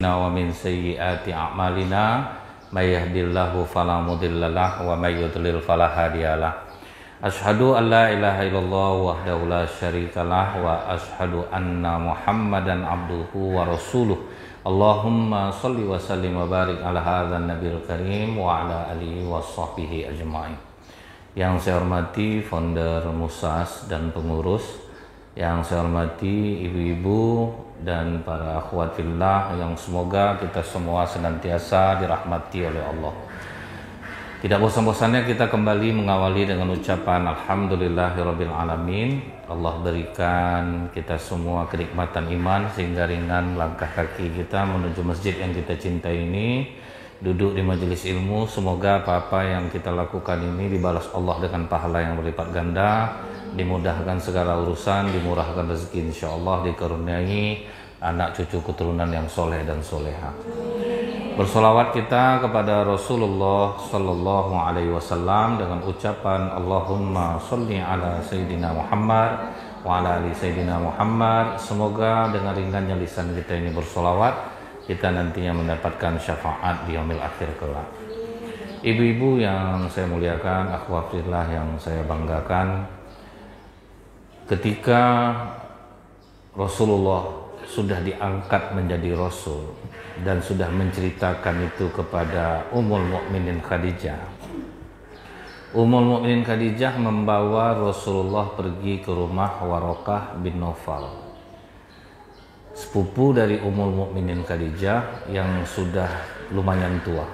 ومن سيئات أعمالنا من يهد الله فلا مضل له ومن يضلل فلا هادي له أشهد أن لا إله إلا الله وحده لا شريك له وأشهد أن محمدا عبده ورسوله اللهم صل وسلم وبارك على هذا النبي الكريم وعلى آله وصحبه أجمعين. Yang saya hormati founder Musas dan pengurus, yang saya hormati ibu-ibu dan para akhwat fillah, yang semoga kita semua senantiasa dirahmati oleh Allah. Tidak bosan-bosannya kita kembali mengawali dengan ucapan Alhamdulillahirabbil alamin. Allah berikan kita semua kenikmatan iman sehingga ringan langkah kaki kita menuju masjid yang kita cintai ini, duduk di majelis ilmu. Semoga apa-apa yang kita lakukan ini dibalas Allah dengan pahala yang berlipat ganda, dimudahkan segala urusan, dimurahkan rezeki insyaallah, dikaruniai anak cucu keturunan yang soleh dan soleha. Bersolawat kita kepada Rasulullah Sallallahu Alaihi Wasallam dengan ucapan Allahumma sholli ala Sayyidina Muhammad wa ala ali Sayyidina Muhammad. Semoga dengan ringannya lisan kita ini bersolawat, kita nantinya mendapatkan syafaat di yaumil akhir kelak. Ibu-ibu yang saya muliakan, akhwat fillah yang saya banggakan, ketika Rasulullah sudah diangkat menjadi Rasul dan sudah menceritakan itu kepada Ummul Mukminin Khadijah. Ummul Mukminin Khadijah membawa Rasulullah pergi ke rumah Waraqah bin Naufal, sepupu dari Ummul Mukminin Khadijah yang sudah lumayan tua.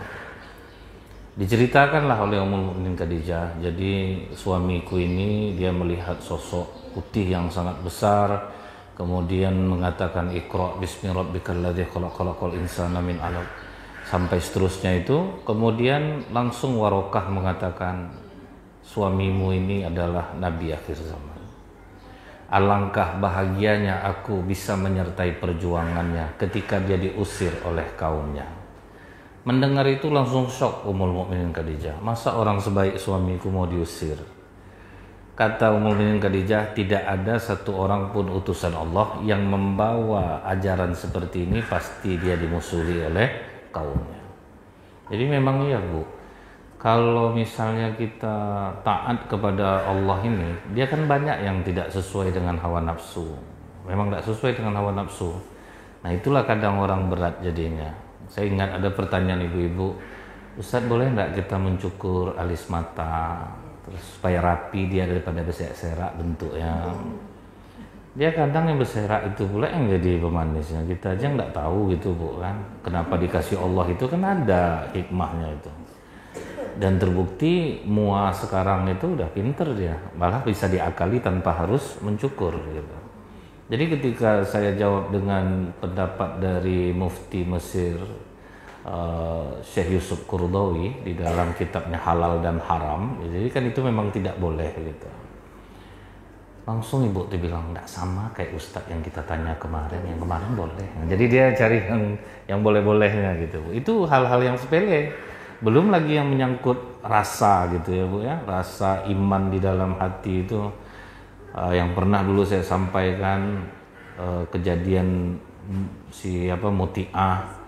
Diceritakanlah oleh Ummul Mukminin Khadijah, jadi suamiku ini dia melihat sosok putih yang sangat besar, kemudian mengatakan Iqra bismi rabbikal ladzi khalaq khalaqal insana min 'alaq, sampai seterusnya itu. Kemudian langsung Waraqah mengatakan, suamimu ini adalah nabi akhir zaman. Alangkah bahagianya aku bisa menyertai perjuangannya ketika dia diusir oleh kaumnya. Mendengar itu langsung syok Ummul Mukminin Khadijah. Masa orang sebaik suamiku mau diusir? Kata Ummul Mukminin Khadijah, tidak ada satu orang pun utusan Allah yang membawa ajaran seperti ini, pasti dia dimusuhi oleh kaumnya. Jadi memang iya Bu, kalau misalnya kita taat kepada Allah ini, dia kan banyak yang tidak sesuai dengan hawa nafsu. Memang tidak sesuai dengan hawa nafsu. Nah itulah kadang orang berat jadinya. Saya ingat ada pertanyaan ibu-ibu, Ustadz boleh nggak kita mencukur alis mata terus supaya rapi dia daripada berserak-serak bentuknya. Dia kadang yang berserak itu pula yang jadi pemanisnya. Kita aja nggak tahu gitu Bu kan. Kenapa dikasih Allah itu kan ada hikmahnya itu. Dan terbukti Mua sekarang itu udah pinter dia, malah bisa diakali tanpa harus mencukur gitu. Jadi ketika saya jawab dengan pendapat dari Mufti Mesir Syekh Yusuf Qaradawi di dalam kitabnya Halal dan Haram, jadi kan itu memang tidak boleh gitu. Langsung ibu dibilang tidak sama kayak Ustadz yang kita tanya kemarin, yang kemarin boleh. Jadi dia cari yang boleh-bolehnya gitu. Itu hal-hal yang sepele. Belum lagi yang menyangkut rasa gitu ya Bu ya, rasa iman di dalam hati itu. Yang pernah dulu saya sampaikan kejadian Muti'ah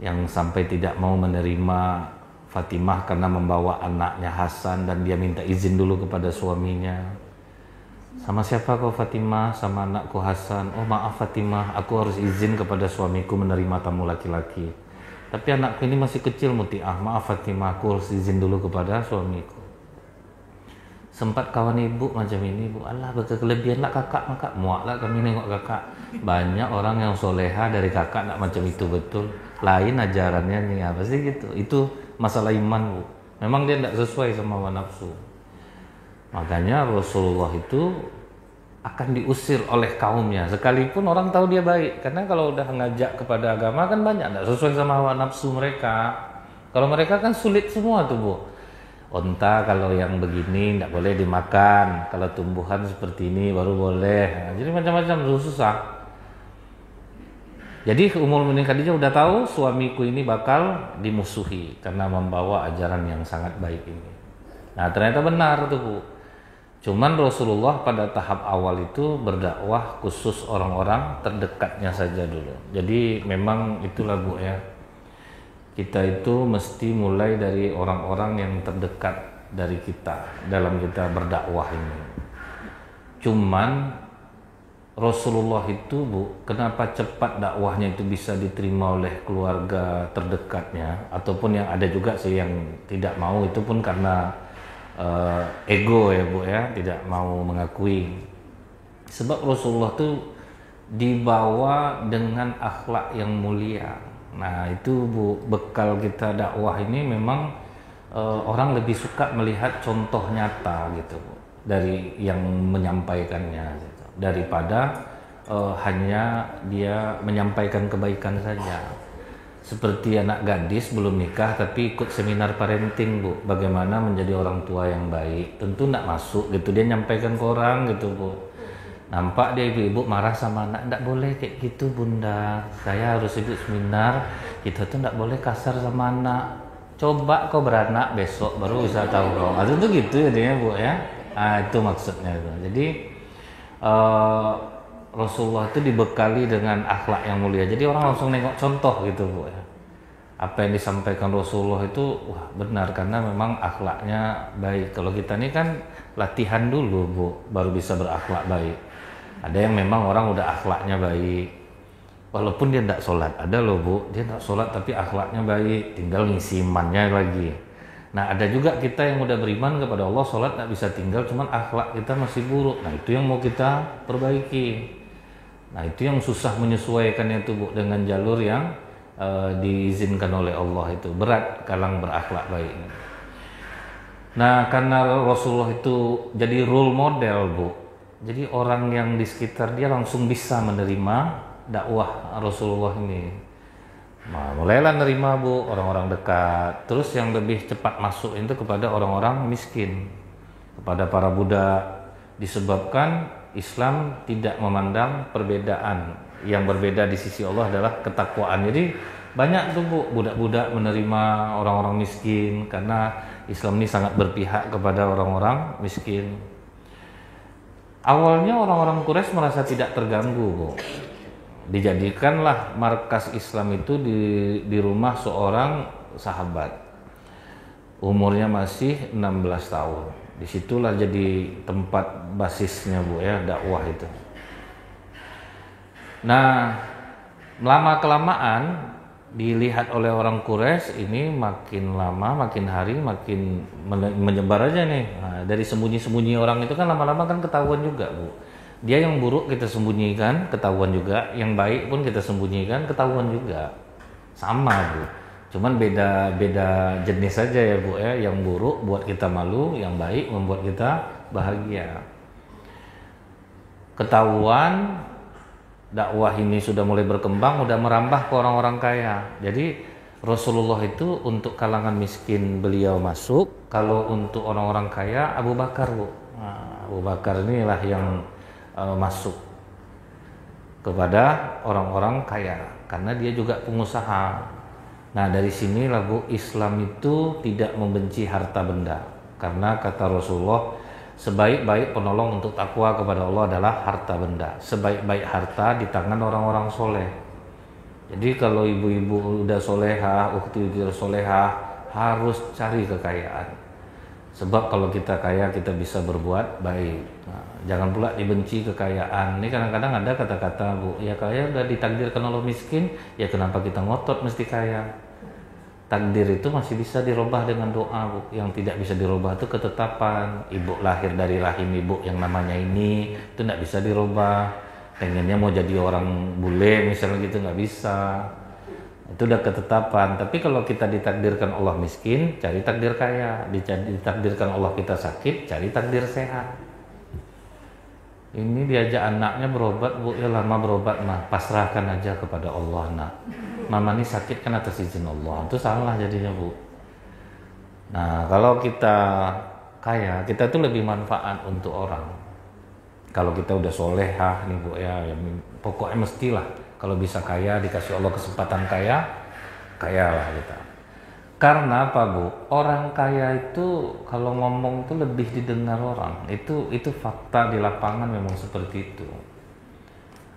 yang sampai tidak mau menerima Fatimah karena membawa anaknya Hasan, dan dia minta izin dulu kepada suaminya. Sama siapa kau Fatimah? Sama anakku Hasan. Oh maaf Fatimah, aku harus izin kepada suamiku menerima tamu laki-laki. Tapi anakku ini masih kecil Muti'ah. Maaf Fatimah, aku harus izin dulu kepada suamiku. Sempat kawan ibu macam ini Bu, alah berkelebihan lah kakak, muak lah kami nengok kakak. Banyak orang yang soleha dari kakak nak macam itu, betul. Lain ajarannya ini apa sih gitu. Itu masalah iman Bu. Memang dia tidak sesuai sama hawa nafsu. Makanya Rasulullah itu akan diusir oleh kaumnya sekalipun orang tahu dia baik. Karena kalau udah ngajak kepada agama kan banyak tidak sesuai sama hawa nafsu mereka. Kalau mereka kan sulit semua tuh Bu. Onta kalau yang begini tidak boleh dimakan, kalau tumbuhan seperti ini baru boleh. Nah, jadi macam-macam susah. Jadi Ummul Mukminin Khadijah udah tahu suamiku ini bakal dimusuhi karena membawa ajaran yang sangat baik ini. Nah ternyata benar tuh Bu. Cuman Rasulullah pada tahap awal itu berdakwah khusus orang-orang terdekatnya saja dulu. Jadi memang itulah Bu ya. Kita itu mesti mulai dari orang-orang yang terdekat dari kita dalam kita berdakwah ini. Cuman Rasulullah itu Bu, kenapa cepat dakwahnya itu bisa diterima oleh keluarga terdekatnya, ataupun yang ada juga sih yang tidak mau, itu pun karena ego ya Bu ya, tidak mau mengakui. Sebab Rasulullah tuh dibawa dengan akhlak yang mulia. Nah itu Bu, bekal kita dakwah ini memang orang lebih suka melihat contoh nyata gitu Bu, dari yang menyampaikannya gitu, daripada hanya dia menyampaikan kebaikan saja. Seperti anak gadis belum nikah tapi ikut seminar parenting Bu, bagaimana menjadi orang tua yang baik, tentu tidak masuk gitu, dia nyampaikan ke orang gitu Bu. Nampak dia ibu-ibu marah sama anak, tidak boleh kayak gitu bunda, saya harus ikut seminar, kita tuh tidak boleh kasar sama anak. Coba kau beranak besok baru bisa tahu kau. Itu tuh gitu jadinya Bu ya. Nah itu maksudnya itu. Jadi Rasulullah itu dibekali dengan akhlak yang mulia. Jadi orang langsung nengok contoh gitu Bu ya. Apa yang disampaikan Rasulullah itu wah benar, karena memang akhlaknya baik. Kalau kita ini kan latihan dulu Bu, baru bisa berakhlak baik. Ada yang memang orang udah akhlaknya baik, walaupun dia tidak sholat. Ada loh Bu, dia tidak sholat tapi akhlaknya baik, tinggal ngisi imannya lagi. Nah ada juga kita yang udah beriman kepada Allah, sholat tidak bisa tinggal, cuman akhlak kita masih buruk. Nah itu yang mau kita perbaiki. Nah itu yang susah menyesuaikannya itu Bu, dengan jalur yang diizinkan oleh Allah. Itu berat kalang berakhlak baik. Nah karena Rasulullah itu jadi role model Bu, jadi orang yang di sekitar dia langsung bisa menerima dakwah Rasulullah ini. Nah, mulailah nerima Bu orang-orang dekat. Terus yang lebih cepat masuk itu kepada orang-orang miskin, kepada para budak. Disebabkan Islam tidak memandang perbedaan. Yang berbeda di sisi Allah adalah ketakwaan. Jadi banyak tuh Bu budak-budak menerima orang-orang miskin, karena Islam ini sangat berpihak kepada orang-orang miskin. Awalnya orang-orang Quraisy merasa tidak terganggu Bu. Dijadikanlah markas Islam itu di rumah seorang sahabat. Umurnya masih 16 tahun. Disitulah jadi tempat basisnya Bu ya, dakwah itu. Nah, lama-kelamaan dilihat oleh orang Quraisy ini makin lama, makin hari, makin menyebar aja nih. Nah, dari sembunyi-sembunyi orang itu kan lama-lama kan ketahuan juga Bu. Dia yang buruk kita sembunyikan, ketahuan juga. Yang baik pun kita sembunyikan, ketahuan juga. Sama Bu. Cuman beda jenis saja ya Bu ya. Yang buruk buat kita malu, yang baik membuat kita bahagia. Ketahuan dakwah ini sudah mulai berkembang, udah merambah ke orang-orang kaya. Jadi Rasulullah itu untuk kalangan miskin beliau masuk, kalau untuk orang-orang kaya Abu Bakar Bu. Nah, Abu Bakar inilah yang masuk kepada orang-orang kaya, karena dia juga pengusaha. Nah dari sinilah Bu, Islam itu tidak membenci harta benda, karena kata Rasulullah, sebaik-baik penolong untuk takwa kepada Allah adalah harta benda. Sebaik-baik harta di tangan orang-orang soleh. Jadi kalau ibu-ibu udah solehah, ukti udah solehah, harus cari kekayaan. Sebab kalau kita kaya, kita bisa berbuat baik. Nah, jangan pula dibenci kekayaan. Ini kadang-kadang ada kata-kata Bu, ya kaya udah ditakdirkan Allah miskin, ya kenapa kita ngotot mesti kaya? Takdir itu masih bisa dirubah dengan doa Bu. Yang tidak bisa dirubah itu ketetapan. Ibu lahir dari rahim ibu yang namanya ini, itu tidak bisa dirubah. Pengennya mau jadi orang bule misalnya gitu, nggak bisa. Itu udah ketetapan. Tapi kalau kita ditakdirkan Allah miskin, cari takdir kaya. Ditakdirkan Allah kita sakit, cari takdir sehat. Ini diajak anaknya berobat Bu, ya lama berobat mah, pasrahkan aja kepada Allah nak. Mama ini sakit kan atas izin Allah. Itu salah jadinya Bu. Nah kalau kita kaya, kita tuh lebih manfaat untuk orang. Kalau kita udah solehah nih Bu ya, pokoknya mestilah kalau bisa kaya, dikasih Allah kesempatan kaya, kayalah kita. Karena apa Bu? Orang kaya itu kalau ngomong tuh lebih didengar orang. Itu fakta di lapangan memang seperti itu.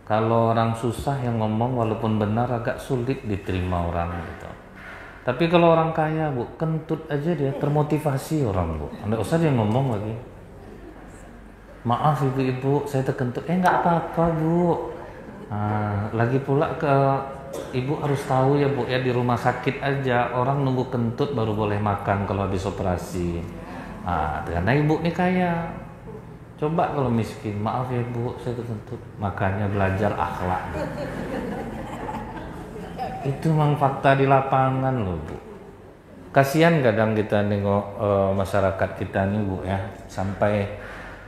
Kalau orang susah yang ngomong walaupun benar agak sulit diterima orang gitu. Tapi kalau orang kaya Bu, kentut aja dia termotivasi orang Bu. Nggak usah dia ngomong lagi. Maaf ibu-ibu, saya terkentut. Nggak apa-apa Bu. Lagi pula ibu harus tahu ya Bu ya, di rumah sakit aja orang nunggu kentut baru boleh makan kalau habis operasi. Karena ibu nih kaya. Coba kalau miskin, maaf ya Bu, saya terkentut. Makanya belajar akhlak Bu. Itu memang fakta di lapangan loh Bu. Kasihan kadang kita nengok masyarakat kita nih Bu ya, sampai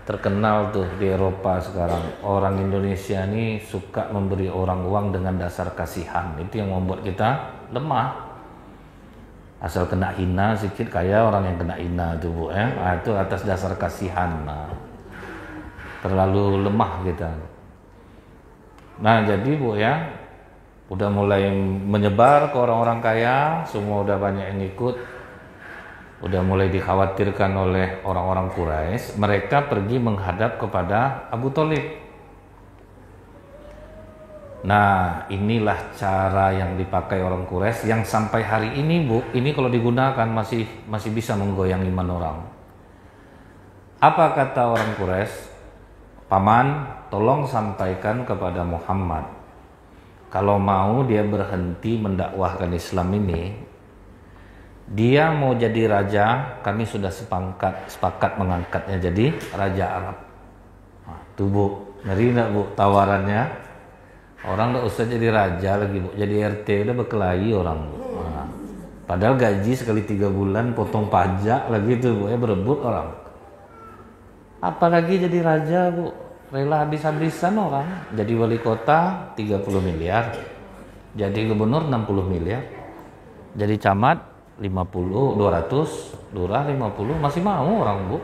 terkenal tuh di Eropa sekarang. Orang Indonesia nih suka memberi orang uang dengan dasar kasihan. Itu yang membuat kita lemah. Asal kena hina sedikit kaya orang yang kena hina tuh Bu ya. Itu atas dasar kasihan. Terlalu lemah kita. Nah jadi Bu ya, udah mulai menyebar ke orang-orang kaya, semua udah banyak yang ikut. Udah mulai dikhawatirkan oleh orang-orang Quraisy, mereka pergi menghadap kepada Abu Thalib. Nah, inilah cara yang dipakai orang Quraisy yang sampai hari ini Bu, ini kalau digunakan masih bisa menggoyang iman orang. Apa kata orang Quraisy? Paman, tolong sampaikan kepada Muhammad, kalau mau dia berhenti mendakwahkan Islam ini, dia mau jadi raja, kami sudah sepakat mengangkatnya jadi raja Arab. Tuh Bu, ngeri enggak Bu tawarannya? Orang enggak usah jadi raja lagi Bu, jadi RT udah berkelahi orang Bu. Padahal gaji sekali 3 bulan, potong pajak lagi tuh Bu ya, berebut orang. Apalagi jadi raja Bu, rela habis-habisan orang. Jadi wali kota 30 miliar, jadi gubernur 60 miliar, jadi camat 50, 200, lurah 50, masih mau orang Bu.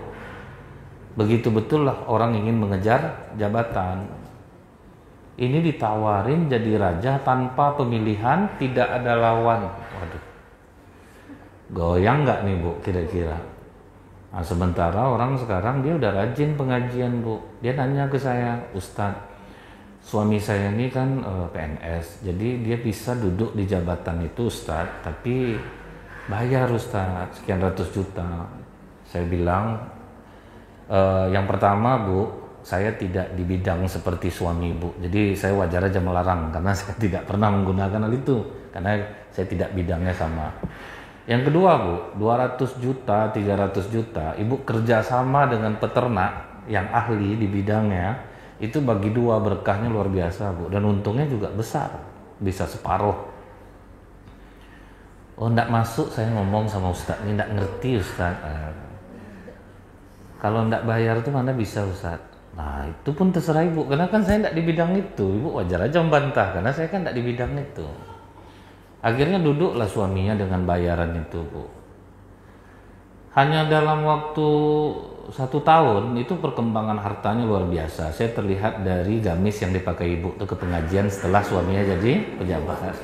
Begitu betul lah orang ingin mengejar jabatan. Ini ditawarin jadi raja tanpa pemilihan, tidak ada lawan. Waduh, goyang nggak nih Bu kira-kira? Nah, sementara orang sekarang dia udah rajin pengajian Bu. Dia nanya ke saya, Ustadz, suami saya ini kan PNS, jadi dia bisa duduk di jabatan itu Ustadz, tapi bayar Ustadz sekian ratus juta. Saya bilang, yang pertama Bu, saya tidak di bidang seperti suami Bu, jadi saya wajar aja melarang karena saya tidak pernah menggunakan hal itu, karena saya tidak bidangnya sama. Yang kedua Bu, 200 juta, 300 juta, Ibu kerjasama dengan peternak yang ahli di bidangnya, itu bagi dua berkahnya luar biasa Bu, dan untungnya juga besar, bisa separuh. Oh enggak masuk, saya ngomong sama Ustadz ini enggak ngerti Ustadz. Kalau enggak bayar itu mana bisa Ustadz. Nah itu pun terserah Ibu, karena kan saya enggak di bidang itu. Ibu wajar aja membantah, karena saya kan enggak di bidang itu. Akhirnya duduklah suaminya dengan bayaran itu Bu. Hanya dalam waktu 1 tahun itu perkembangan hartanya luar biasa. Saya terlihat dari gamis yang dipakai Ibu tuh ke pengajian setelah suaminya jadi pejabat.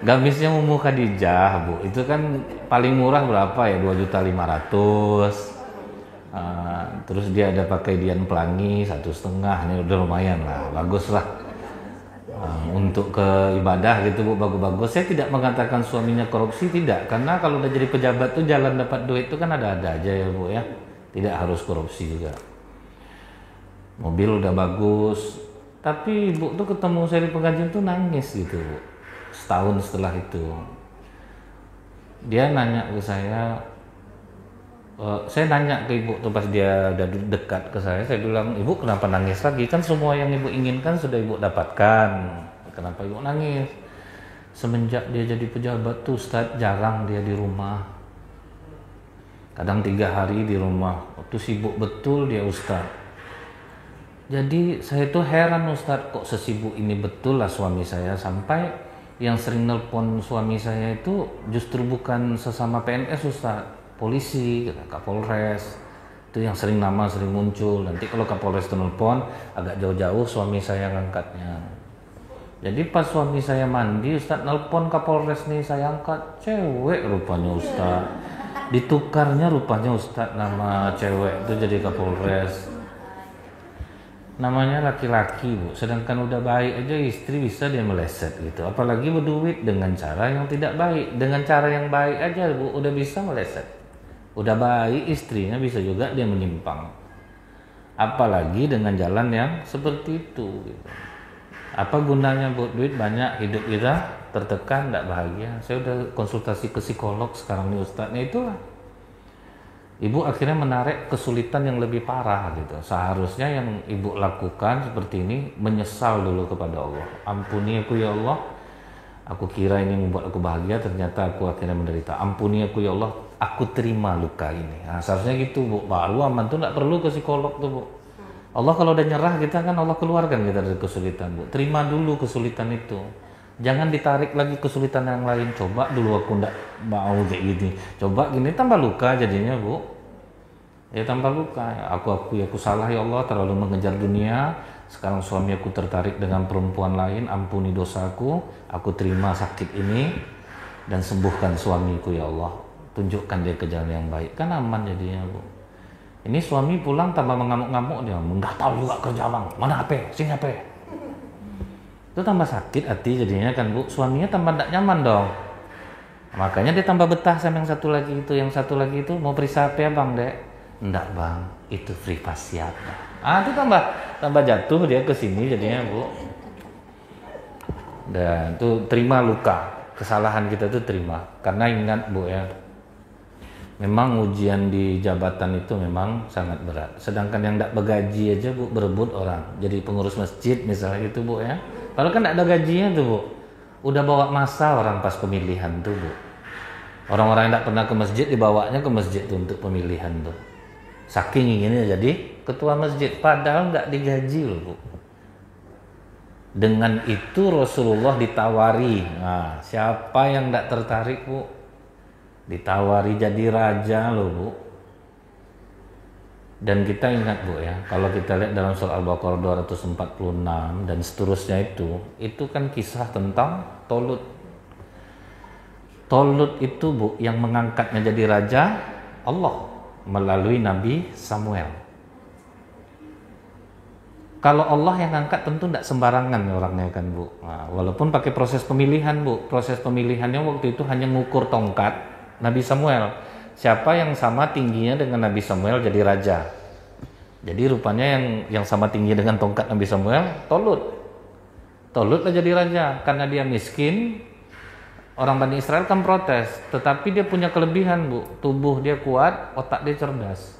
Gamisnya Ummu Khadijah Bu, itu kan paling murah berapa ya, 2.500.000. Terus dia ada pakai dian pelangi 1,5, ini udah lumayan lah, bagus lah. Untuk ke ibadah gitu Bu, bagus-bagus. Saya tidak mengatakan suaminya korupsi, tidak, karena kalau udah jadi pejabat tuh jalan dapat duit itu kan ada-ada aja ya Bu ya, tidak harus korupsi juga. Mobil udah bagus, tapi Ibu tuh ketemu saya di pengajian tuh nangis gitu Bu. Setahun setelah itu dia nanya ke saya nanya ke Ibu tuh pas dia udah dekat ke saya bilang, Ibu kenapa nangis lagi, kan semua yang Ibu inginkan sudah Ibu dapatkan, kenapa Ibu nangis? Semenjak dia jadi pejabat tuh Ustadz, jarang dia di rumah, kadang 3 hari di rumah, waktu sibuk betul dia Ustadz. Jadi saya tuh heran Ustadz, kok sesibuk ini betul lah suami saya, sampai yang sering nelpon suami saya itu justru bukan sesama PNS Ustaz, polisi, Kapolres. Itu yang sering muncul. Nanti kalau Kapolres nelpon agak jauh-jauh suami saya ngangkatnya. Jadi pas suami saya mandi, Ustaz nelpon Kapolres nih, saya angkat, cewek rupanya Ustaz. Ditukarnya rupanya Ustaz nama cewek itu jadi Kapolres. Namanya laki-laki Bu, sedangkan udah baik aja istri bisa dia meleset gitu. Apalagi berduit dengan cara yang tidak baik. Dengan cara yang baik aja Bu, udah bisa meleset. Udah baik istrinya bisa juga dia menyimpang. Apalagi dengan jalan yang seperti itu gitu. Apa gunanya Bu, duit banyak, hidup kita tertekan, tidak bahagia. Saya udah konsultasi ke psikolog sekarang nih Ustadznya, itulah. Ibu akhirnya menarik kesulitan yang lebih parah gitu. Seharusnya yang ibu lakukan seperti ini, menyesal dulu kepada Allah. Ampuni aku ya Allah, aku kira ini membuat aku bahagia, ternyata aku akhirnya menderita. Ampuni aku ya Allah, aku terima luka ini. Nah, seharusnya gitu Bu, baru aman tuh, nggak perlu ke psikolog tuh Bu. Allah kalau udah nyerah kita kan Allah keluarkan kita dari kesulitan Bu. Terima dulu kesulitan itu. Jangan ditarik lagi kesulitan yang lain. Coba dulu aku ndak mau kayak gini. Coba gini, tambah luka jadinya Bu. Ya tambah luka. Aku salah ya Allah, terlalu mengejar dunia. Sekarang suami aku tertarik dengan perempuan lain. Ampuni dosaku. Aku terima sakit ini dan sembuhkan suamiku ya Allah. Tunjukkan dia ke jalan yang baik. Kan aman jadinya Bu. Ini suami pulang tambah mengamuk-ngamuk dia. Nggak tahu juga kerja bang. Mana HP? Sini HP. Itu tambah sakit hati jadinya kan Bu. Suaminya tambah tidak nyaman dong. Makanya dia tambah betah sama yang satu lagi itu. Yang satu lagi itu mau periksa HP ya bang dek? Enggak bang, itu privasi apa? Itu tambah jatuh dia ke sini jadinya Bu. Dan itu terima luka. Kesalahan kita itu terima. Karena ingat Bu ya, memang ujian di jabatan itu memang sangat berat. Sedangkan yang tidak bergaji aja Bu, berebut orang. Jadi pengurus masjid misalnya gitu Bu ya. Kalau kan tidak ada gajinya tuh Bu, udah bawa masa orang pas pemilihan tuh Bu. Orang-orang yang tidak pernah ke masjid dibawanya ke masjid tuh untuk pemilihan tuh. Saking inginnya jadi ketua masjid, padahal nggak digaji loh Bu. Dengan itu Rasulullah ditawari. Nah, siapa yang tidak tertarik Bu? Ditawari jadi raja loh Bu. Dan kita ingat Bu ya, kalau kita lihat dalam surah Al-Baqarah 246 dan seterusnya itu kan kisah tentang Tolut. Tolut itu Bu yang mengangkatnya jadi raja Allah melalui Nabi Samuel. Kalau Allah yang angkat tentu tidak sembarangan orangnya kan Bu. Nah, walaupun pakai proses pemilihan Bu, proses pemilihannya waktu itu hanya mengukur tongkat Nabi Samuel. Siapa yang sama tingginya dengan Nabi Samuel jadi raja. Jadi rupanya yang sama tinggi dengan tongkat Nabi Samuel, Tolut. Tolutlah jadi raja karena dia miskin. Orang Bani Israel kan protes, tetapi dia punya kelebihan Bu. Tubuh dia kuat, otak dia cerdas.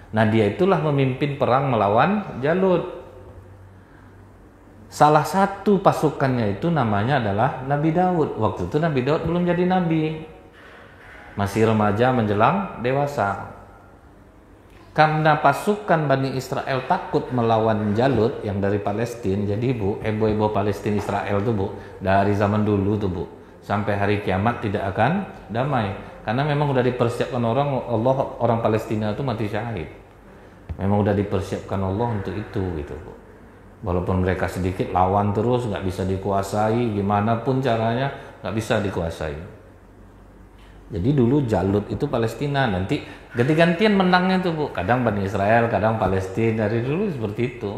Nah dia itulah memimpin perang melawan Jalut. Salah satu pasukannya itu namanya adalah Nabi Daud. Waktu itu Nabi Daud belum jadi nabi, masih remaja menjelang dewasa. Karena pasukan Bani Israel takut melawan Jalut yang dari Palestina, jadi Bu, ebo-ebo Palestina Israel tuh Bu, dari zaman dulu tuh Bu, sampai hari kiamat tidak akan damai. Karena memang udah dipersiapkan orang Palestina itu mati syahid. Memang udah dipersiapkan Allah untuk itu gitu Bu. Walaupun mereka sedikit lawan terus, nggak bisa dikuasai, gimana pun caranya nggak bisa dikuasai. Jadi dulu Jalut itu Palestina, nanti ganti-gantian menangnya tuh Bu. Kadang Bani Israel, kadang Palestina, dari dulu seperti itu.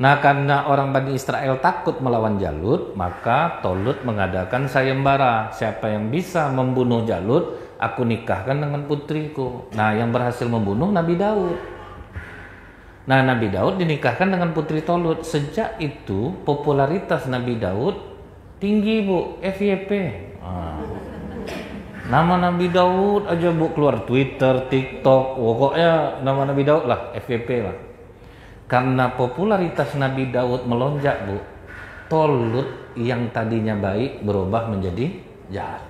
Nah karena orang Bani Israel takut melawan Jalut, maka Tolut mengadakan sayembara. Siapa yang bisa membunuh Jalut, aku nikahkan dengan putriku. Nah yang berhasil membunuh Nabi Daud. Nah Nabi Daud dinikahkan dengan putri Tolut. Sejak itu popularitas Nabi Daud tinggi Bu, FYP. Nama Nabi Daud aja Bu keluar Twitter, TikTok, pokoknya nama Nabi Daud lah, FYP lah. Karena popularitas Nabi Daud melonjak Bu, Tolut yang tadinya baik berubah menjadi jahat.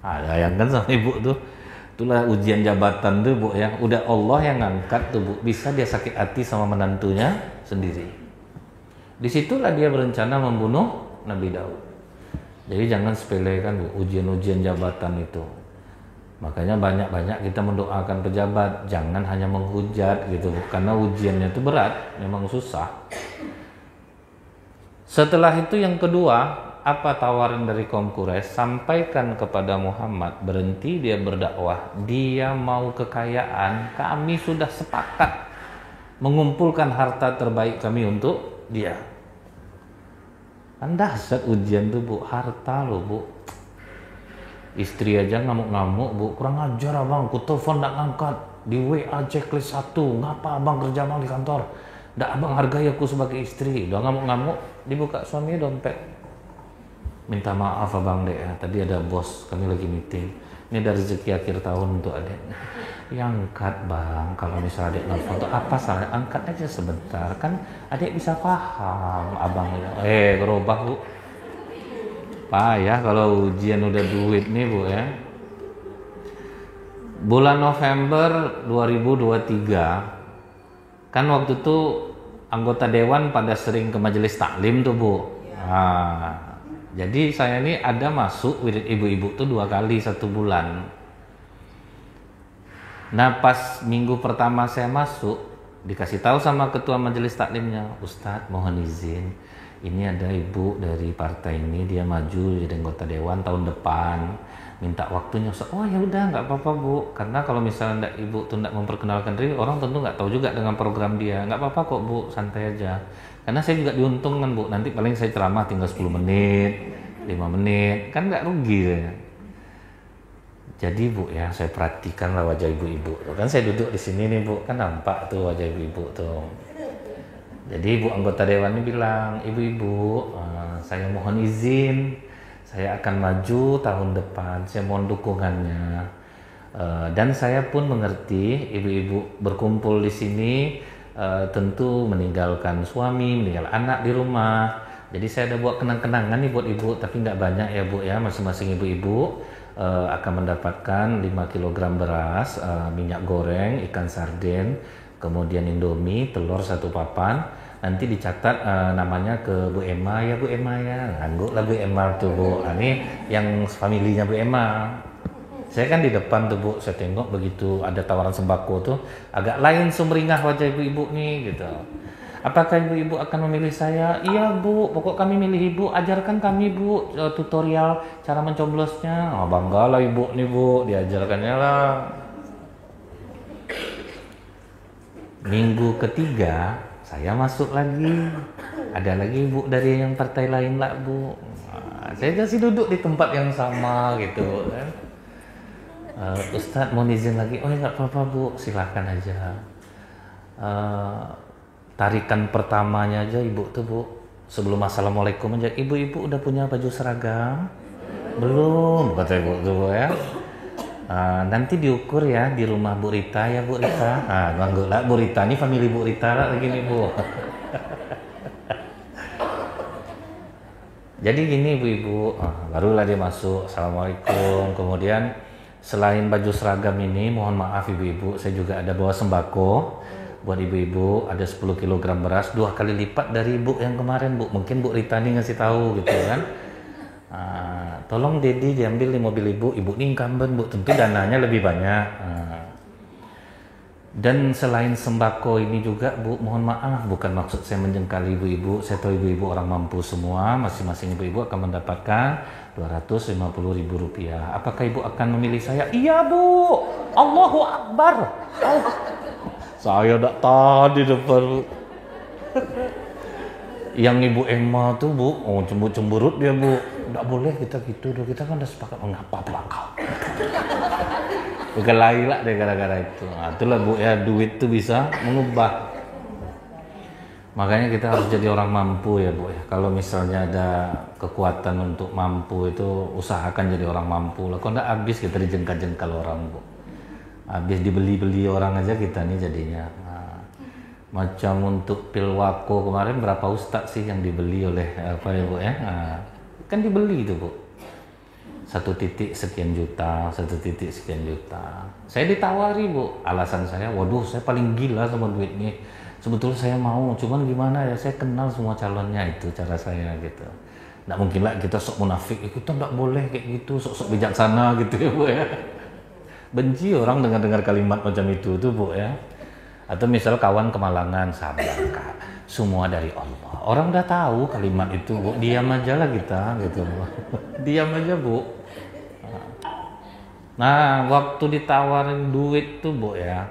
Bayangkan sama Ibu tuh, itulah ujian jabatan tuh Bu ya. Udah Allah yang ngangkat tuh Bu, bisa dia sakit hati sama menantunya sendiri. Disitulah dia berencana membunuh Nabi Daud. Jadi jangan sepelekan Bu, ujian-ujian jabatan itu. Makanya banyak-banyak kita mendoakan pejabat, jangan hanya menghujat gitu Bu, karena ujiannya itu berat, memang susah. Setelah itu yang kedua, apa tawaran dari kaum Quraisy? Sampaikan kepada Muhammad, berhenti dia berdakwah. Dia mau kekayaan, kami sudah sepakat mengumpulkan harta terbaik kami untuk dia. Kan dahsyat ujian tuh Bu, harta loh Bu. Istri aja ngamuk-ngamuk Bu, kurang ajar abang, ku telepon nggak ngangkat, di WA checklist 1, ngapa abang kerja abang di kantor? Nggak abang hargai aku sebagai istri. Udah ngamuk-ngamuk, dibuka suaminya dompet. Minta maaf abang dek ya, tadi ada bos, kami lagi meeting. Ini dari rezeki akhir tahun untuk adek. Ya angkat bang, kalau misalnya adek nelfon tuh apa salah? Angkat aja sebentar, kan adek bisa paham abang. Gerobak Bu. Payah kalau ujian udah duit nih Bu ya. Bulan November 2023, kan waktu itu anggota dewan pada sering ke majelis taklim tuh Bu. Nah, jadi saya ini ada masuk wirid ibu-ibu tuh 2 kali 1 bulan. Nah pas minggu pertama saya masuk, dikasih tahu sama ketua majelis taklimnya, Ustadz mohon izin, ini ada ibu dari partai ini, dia maju jadi anggota dewan tahun depan, minta waktunya. Oh ya udah nggak apa-apa Bu, karena kalau misalnya ibu tuh nggak memperkenalkan diri, orang tentu nggak tahu juga dengan program dia. Nggak apa-apa kok Bu, santai aja. Karena saya juga diuntungkan Bu, nanti paling saya ceramah tinggal 10 menit, 5 menit, kan nggak rugi ya. Jadi Bu ya, saya perhatikan lah wajah ibu-ibu. Kan saya duduk di sini nih Bu, kan nampak tuh wajah ibu-ibu tuh. Jadi ibu anggota dewan ini bilang, ibu-ibu, saya mohon izin, saya akan maju tahun depan, saya mohon dukungannya. Dan saya pun mengerti ibu-ibu berkumpul di sini tentu meninggalkan suami, meninggal anak di rumah. Jadi saya ada buat kenang-kenangan nih buat ibu, tapi nggak banyak ya Bu ya, masing-masing ibu-ibu akan mendapatkan 5 kg beras, minyak goreng, ikan sarden, kemudian indomie, telur 1 papan. Nanti dicatat namanya ke Bu Emma ya, Bu Emma ya, ngangguk lah Bu Emma tuh Bu. Nah, ini yang familinya Bu Emma. Saya kan di depan tuh Bu, saya tengok begitu ada tawaran sembako tuh, agak lain sumringah wajah ibu-ibu nih gitu. Apakah ibu-ibu akan memilih saya? Iya Bu, pokok kami milih ibu, ajarkan kami Bu tutorial cara mencoblosnya. Oh, bangga lah ibu nih Bu, diajarkannya lah. Minggu ketiga saya masuk lagi, ada lagi Bu dari yang partai lain lah Bu. Nah, saya masih duduk di tempat yang sama gitu kan. Ustadz mau izin lagi, oh ya nggak apa-apa Bu, silahkan aja. Tarikan pertamanya aja ibu tuh Bu, sebelum assalamualaikum aja, ibu-ibu udah punya baju seragam? Belum, kata ibu tuh Bu ya. Nanti diukur ya di rumah Bu Rita ya Bu Rita. Bangga lah Bu Rita, ini family Bu Rita lah lagi nih Bu. Jadi gini ibu-ibu, barulah dia masuk, assalamualaikum. Kemudian selain baju seragam ini, mohon maaf ibu-ibu, saya juga ada bawa sembako buat ibu-ibu, ada 10 kg beras, 2 kali lipat dari ibu yang kemarin Bu. Mungkin Bu Rita nih ngasih tahu gitu kan. Tolong Dedi diambil di mobil ibu ini incumbent Bu, tentu dananya lebih banyak. Dan selain sembako ini juga Bu, mohon maaf, bukan maksud saya menjengkali ibu-ibu, saya tahu ibu-ibu orang mampu semua, masing-masing ibu-ibu akan mendapatkan Rp250.000. Apakah ibu akan memilih saya? Iya Bu, Allahu Akbar. Saya udah tadi depan Bu. Yang Ibu Emma tuh Bu, cemburu-cemburut dia Bu. Nggak boleh kita gitu, kita kan udah sepakat. Mengapa pelakau? Berkelahi lah deh gara-gara itu. Nah, itulah Bu ya, duit tuh bisa mengubah. Makanya kita harus jadi orang mampu ya Bu ya. Kalau misalnya ada kekuatan untuk mampu itu, usahakan jadi orang mampu lah. Kalau nggak habis kita dijengkal-jengkal orang Bu. Habis dibeli-beli orang aja kita nih jadinya. Macam untuk Pilwako kemarin berapa ustadz sih yang dibeli oleh apa ya Bu ya? Kan dibeli itu Bu. 1 titik sekian juta, 1 titik sekian juta. Saya ditawari Bu, alasan saya, waduh saya paling gila sama duit ini. Sebetulnya saya mau, cuman gimana ya, saya kenal semua calonnya, itu cara saya gitu. Nggak mungkin lah kita sok munafik, kita nggak boleh kayak gitu, sok-sok bijaksana gitu ya Bu ya. Benci orang dengar kalimat macam itu tuh Bu ya. Atau misal kawan kemalangan, sabar Kak, semua dari Allah. Orang udah tahu kalimat itu, Bu. Diam aja lah kita, gitu. Diam aja, Bu. Nah, waktu ditawarin duit tuh, Bu ya.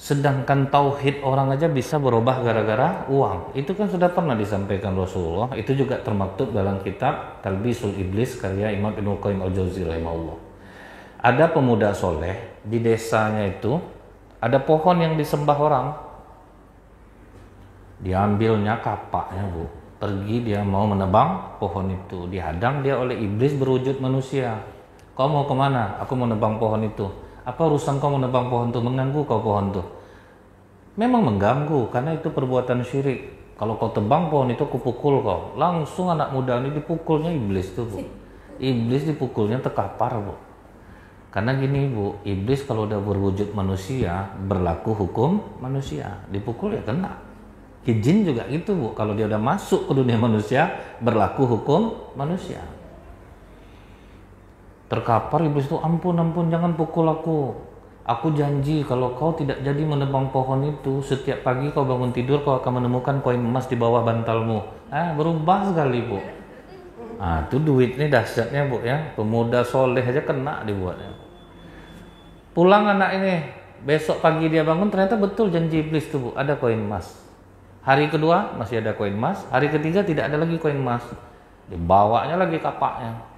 Sedangkan tauhid orang aja bisa berubah gara-gara uang. Itu kan sudah pernah disampaikan Rasulullah. Itu juga termaktub dalam kitab Talbisul Iblis karya Imam Ibnu Qayyim Al-Jauziyah rahimahullah. Ada pemuda soleh di desanya itu, ada pohon yang disembah orang. Diambilnya kapaknya, Bu. Pergi dia mau menebang pohon itu. Dihadang dia oleh iblis berwujud manusia. Kau mau kemana? Aku mau nebang pohon itu. Apa urusan kau menebang pohon itu? Mengganggu kau pohon itu? Memang mengganggu, karena itu perbuatan syirik. Kalau kau tebang pohon itu, aku pukul kau. Langsung anak muda ini dipukulnya iblis tuh, Bu. Iblis dipukulnya terkapar, Bu. Karena gini, Bu, iblis kalau udah berwujud manusia, berlaku hukum manusia. Dipukul ya kena. Jin juga gitu, Bu. Kalau dia udah masuk ke dunia manusia, berlaku hukum manusia. Terkapar iblis itu, ampun, jangan pukul aku. Aku janji kalau kau tidak jadi menebang pohon itu, setiap pagi kau bangun tidur, kau akan menemukan koin emas di bawah bantalmu. Berubah sekali, Bu. Itu duit nih dahsyatnya, Bu ya. Pemuda soleh aja kena dibuatnya. Pulang anak ini, besok pagi dia bangun, ternyata betul janji iblis tuh, Bu, ada koin emas. Hari kedua masih ada koin emas, hari ketiga tidak ada lagi koin emas. Dibawanya lagi kapaknya.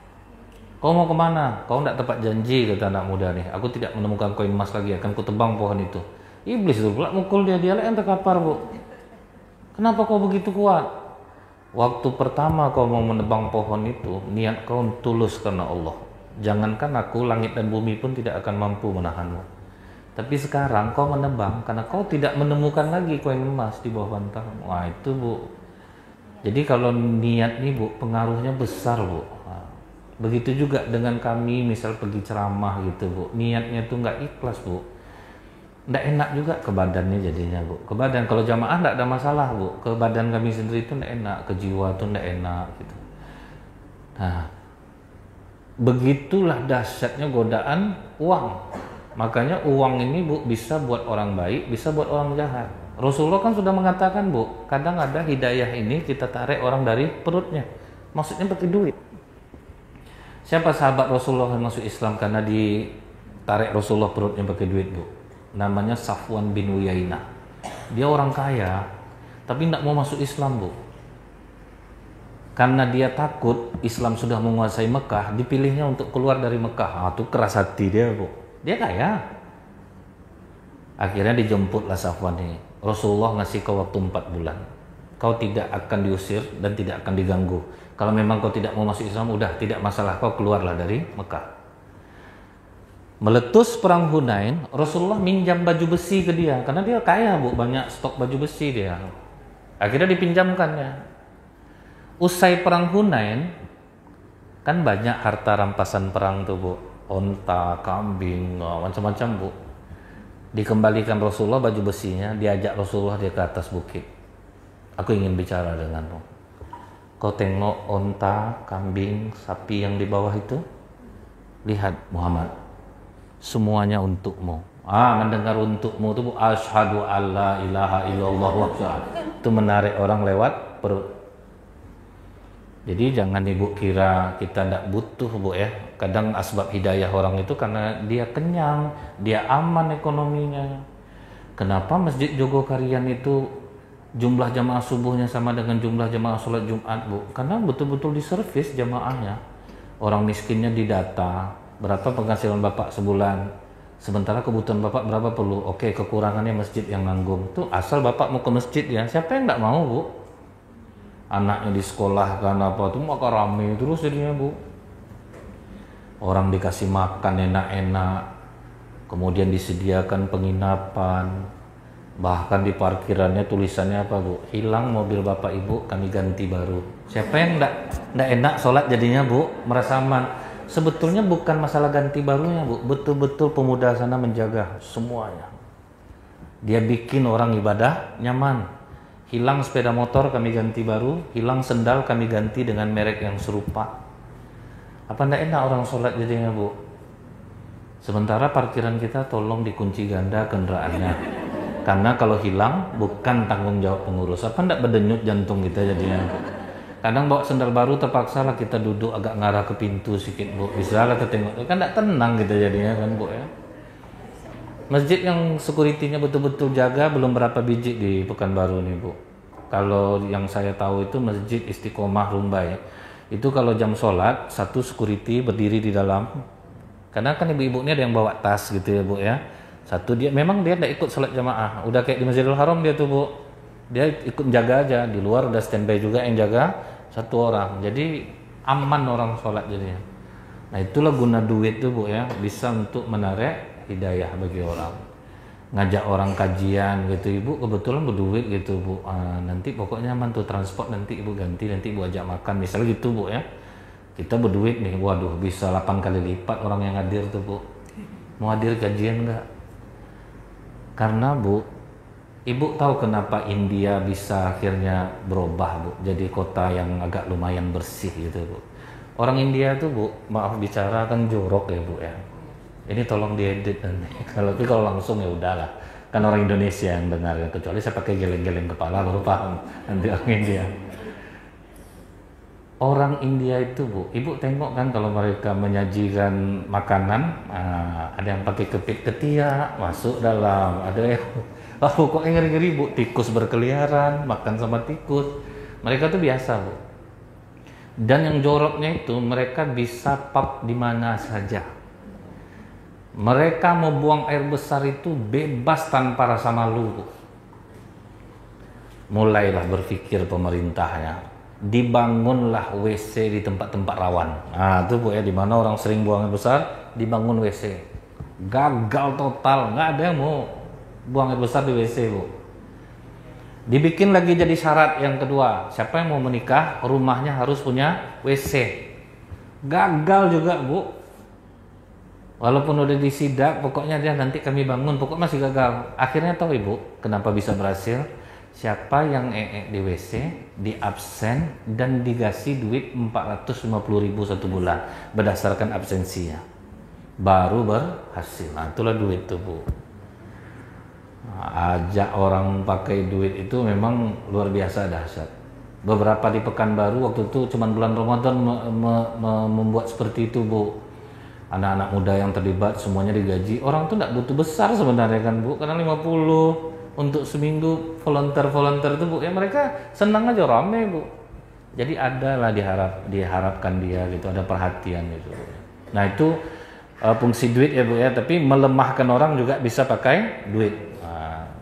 Kau mau kemana? Kau tidak tepat janji, kata anak muda nih. Aku tidak menemukan koin emas lagi, akan kutebang pohon itu. Iblis itu pula mukul dia lah yang terkapar, Bu. Kenapa kau begitu kuat? Waktu pertama kau mau menebang pohon itu, niat kau tulus karena Allah. Jangankan aku, langit dan bumi pun tidak akan mampu menahanmu. Tapi sekarang kau menebang karena kau tidak menemukan lagi koin emas di bawah bantalmu. Wah itu, Bu. Jadi kalau niat nih, Bu, pengaruhnya besar, Bu. Begitu juga dengan kami misal pergi ceramah gitu, Bu. Niatnya tuh nggak ikhlas, Bu. Nggak enak juga ke badannya jadinya, Bu. Ke badan, kalau jamaah nggak ada masalah, Bu. Ke badan kami sendiri itu nggak enak, ke jiwa tuh nggak enak gitu. Nah, begitulah dahsyatnya godaan uang. Makanya uang ini, Bu, bisa buat orang baik, bisa buat orang jahat. Rasulullah kan sudah mengatakan, Bu, kadang ada hidayah ini kita tarik orang dari perutnya. Maksudnya pakai duit. Siapa sahabat Rasulullah yang masuk Islam karena ditarik Rasulullah perutnya pakai duit, Bu? Namanya Safwan bin Uyainah. Dia orang kaya, tapi tidak mau masuk Islam, Bu. Karena dia takut Islam sudah menguasai Mekah, dipilihnya untuk keluar dari Mekah. Itu keras hati dia, Bu. Dia kaya. Akhirnya dijemputlah Safwan ini. Rasulullah ngasih kau waktu 4 bulan. Kau tidak akan diusir dan tidak akan diganggu. Kalau memang kau tidak mau masuk Islam, udah tidak masalah, kau keluarlah dari Mekah. Meletus perang Hunain, Rasulullah minjam baju besi ke dia karena dia kaya, Bu, banyak stok baju besi dia. Akhirnya dipinjamkannya. Usai perang Hunain, kan banyak harta rampasan perang tuh, Bu. Onta, kambing, macam-macam, Bu. Dikembalikan Rasulullah baju besinya, diajak Rasulullah dia ke atas bukit. Aku ingin bicara denganmu. Kau tengok onta, kambing, sapi yang di bawah itu? Lihat Muhammad, semuanya untukmu. Mendengar untukmu itu, Bu, asyhadu alla ilaha illallah wa itu menarik orang lewat perut. Jadi jangan Ibu kira kita tidak butuh, Bu ya. Kadang asbab hidayah orang itu karena dia kenyang, dia aman ekonominya. Kenapa Masjid Jogokarian itu jumlah jamaah subuhnya sama dengan jumlah jamaah sholat Jumat, Bu? Karena betul-betul diservis jamaahnya. Orang miskinnya didata, berapa penghasilan Bapak sebulan, sementara kebutuhan Bapak berapa perlu. Oke, kekurangannya masjid yang nanggung. Tuh asal Bapak mau ke masjid ya, siapa yang nggak mau, Bu? Anaknya di sekolah kan apa tuh, maka rame terus jadinya, Bu. Orang dikasih makan enak-enak, kemudian disediakan penginapan. Bahkan di parkirannya tulisannya apa, Bu? Hilang mobil Bapak Ibu, kami ganti baru. Siapa yang enggak enak sholat jadinya, Bu? Merasa aman. Sebetulnya bukan masalah ganti barunya, Bu. Betul-betul pemuda sana menjaga semuanya. Dia bikin orang ibadah nyaman. Hilang sepeda motor, kami ganti baru. Hilang sendal, kami ganti dengan merek yang serupa. Apa enggak enak orang sholat jadinya, Bu? Sementara parkiran kita tolong dikunci ganda kendaraannya. Karena kalau hilang bukan tanggung jawab pengurus. Apa ndak berdenyut jantung kita jadinya, Bu. Kadang bawa sendal baru terpaksa lah kita duduk agak ngarah ke pintu sedikit, Bu. Bisa lah kita tengok, kan ndak tenang kita jadinya kan, Bu ya. Masjid yang security-nya betul-betul jaga belum berapa biji di Pekanbaru nih, Bu. Kalau yang saya tahu itu Masjid Istiqomah Rumbai. Itu kalau jam sholat, satu security berdiri di dalam. Karena kan ibu-ibu ini ada yang bawa tas gitu ya, Bu ya. Satu dia memang dia tidak ikut sholat jamaah. Udah kayak di Masjidil Haram dia tuh, Bu. Dia ikut jaga aja, di luar udah standby juga yang jaga satu orang. Jadi aman orang sholat jadinya. Nah, itulah guna duit tuh, Bu ya, bisa untuk menarik hidayah bagi orang. Ngajak orang kajian gitu, Ibu kebetulan berduit gitu, Bu. Nanti pokoknya aman tuh transport, nanti Ibu ganti, nanti Ibu ajak makan misalnya gitu, Bu ya. Kita berduit nih, waduh bisa 8 kali lipat orang yang hadir tuh, Bu. Mau hadir kajian enggak? Karena, Bu, Ibu tahu kenapa India bisa akhirnya berubah, Bu, jadi kota yang agak lumayan bersih gitu, Bu. Orang India tuh, Bu, maaf bicara kan jorok ya, Bu ya. Ini tolong diedit nanti. Kalau langsung ya udahlah. Kan orang Indonesia yang dengar ya. Kecuali saya pakai geleng-geleng kepala baru paham nanti orang India. Orang India itu, Bu, Ibu tengok kan kalau mereka menyajikan makanan, ada yang pakai kepit ketiak masuk dalam, ada yang kok ngeri-ngeri, Bu, tikus berkeliaran, makan sama tikus. Mereka tuh biasa, Bu. Dan yang joroknya itu mereka bisa pub di mana saja. Mereka mau buang air besar itu bebas tanpa rasa malu, Bu. Mulailah berpikir pemerintahnya, dibangunlah WC di tempat-tempat rawan. Nah, itu, Bu ya, di mana orang sering buang air besar, dibangun WC. Gagal total, nggak ada yang mau buang air besar di WC, Bu. Dibikin lagi jadi syarat yang kedua, siapa yang mau menikah, rumahnya harus punya WC. Gagal juga, Bu. Walaupun udah disidak, pokoknya dia nanti kami bangun, pokok masih gagal. Akhirnya tahu, Ibu, kenapa bisa berhasil? Siapa yang di WC, di absen, dan dikasih duit 450.000 satu bulan berdasarkan absensinya, baru berhasil. Nah, itulah duit tuh, Bu. Nah, ajak orang pakai duit itu memang luar biasa dahsyat. Beberapa di Pekanbaru waktu itu cuma bulan Ramadan membuat seperti itu, Bu. Anak-anak muda yang terlibat semuanya digaji. Orang tuh tidak butuh besar sebenarnya kan, Bu, karena 50 untuk seminggu volunteer itu, Bu ya, mereka senang aja, rame, Bu. Jadi ada lah diharapkan dia gitu, ada perhatian gitu. Nah, itu fungsi duit ya, Bu ya, tapi melemahkan orang juga bisa pakai duit. Nah,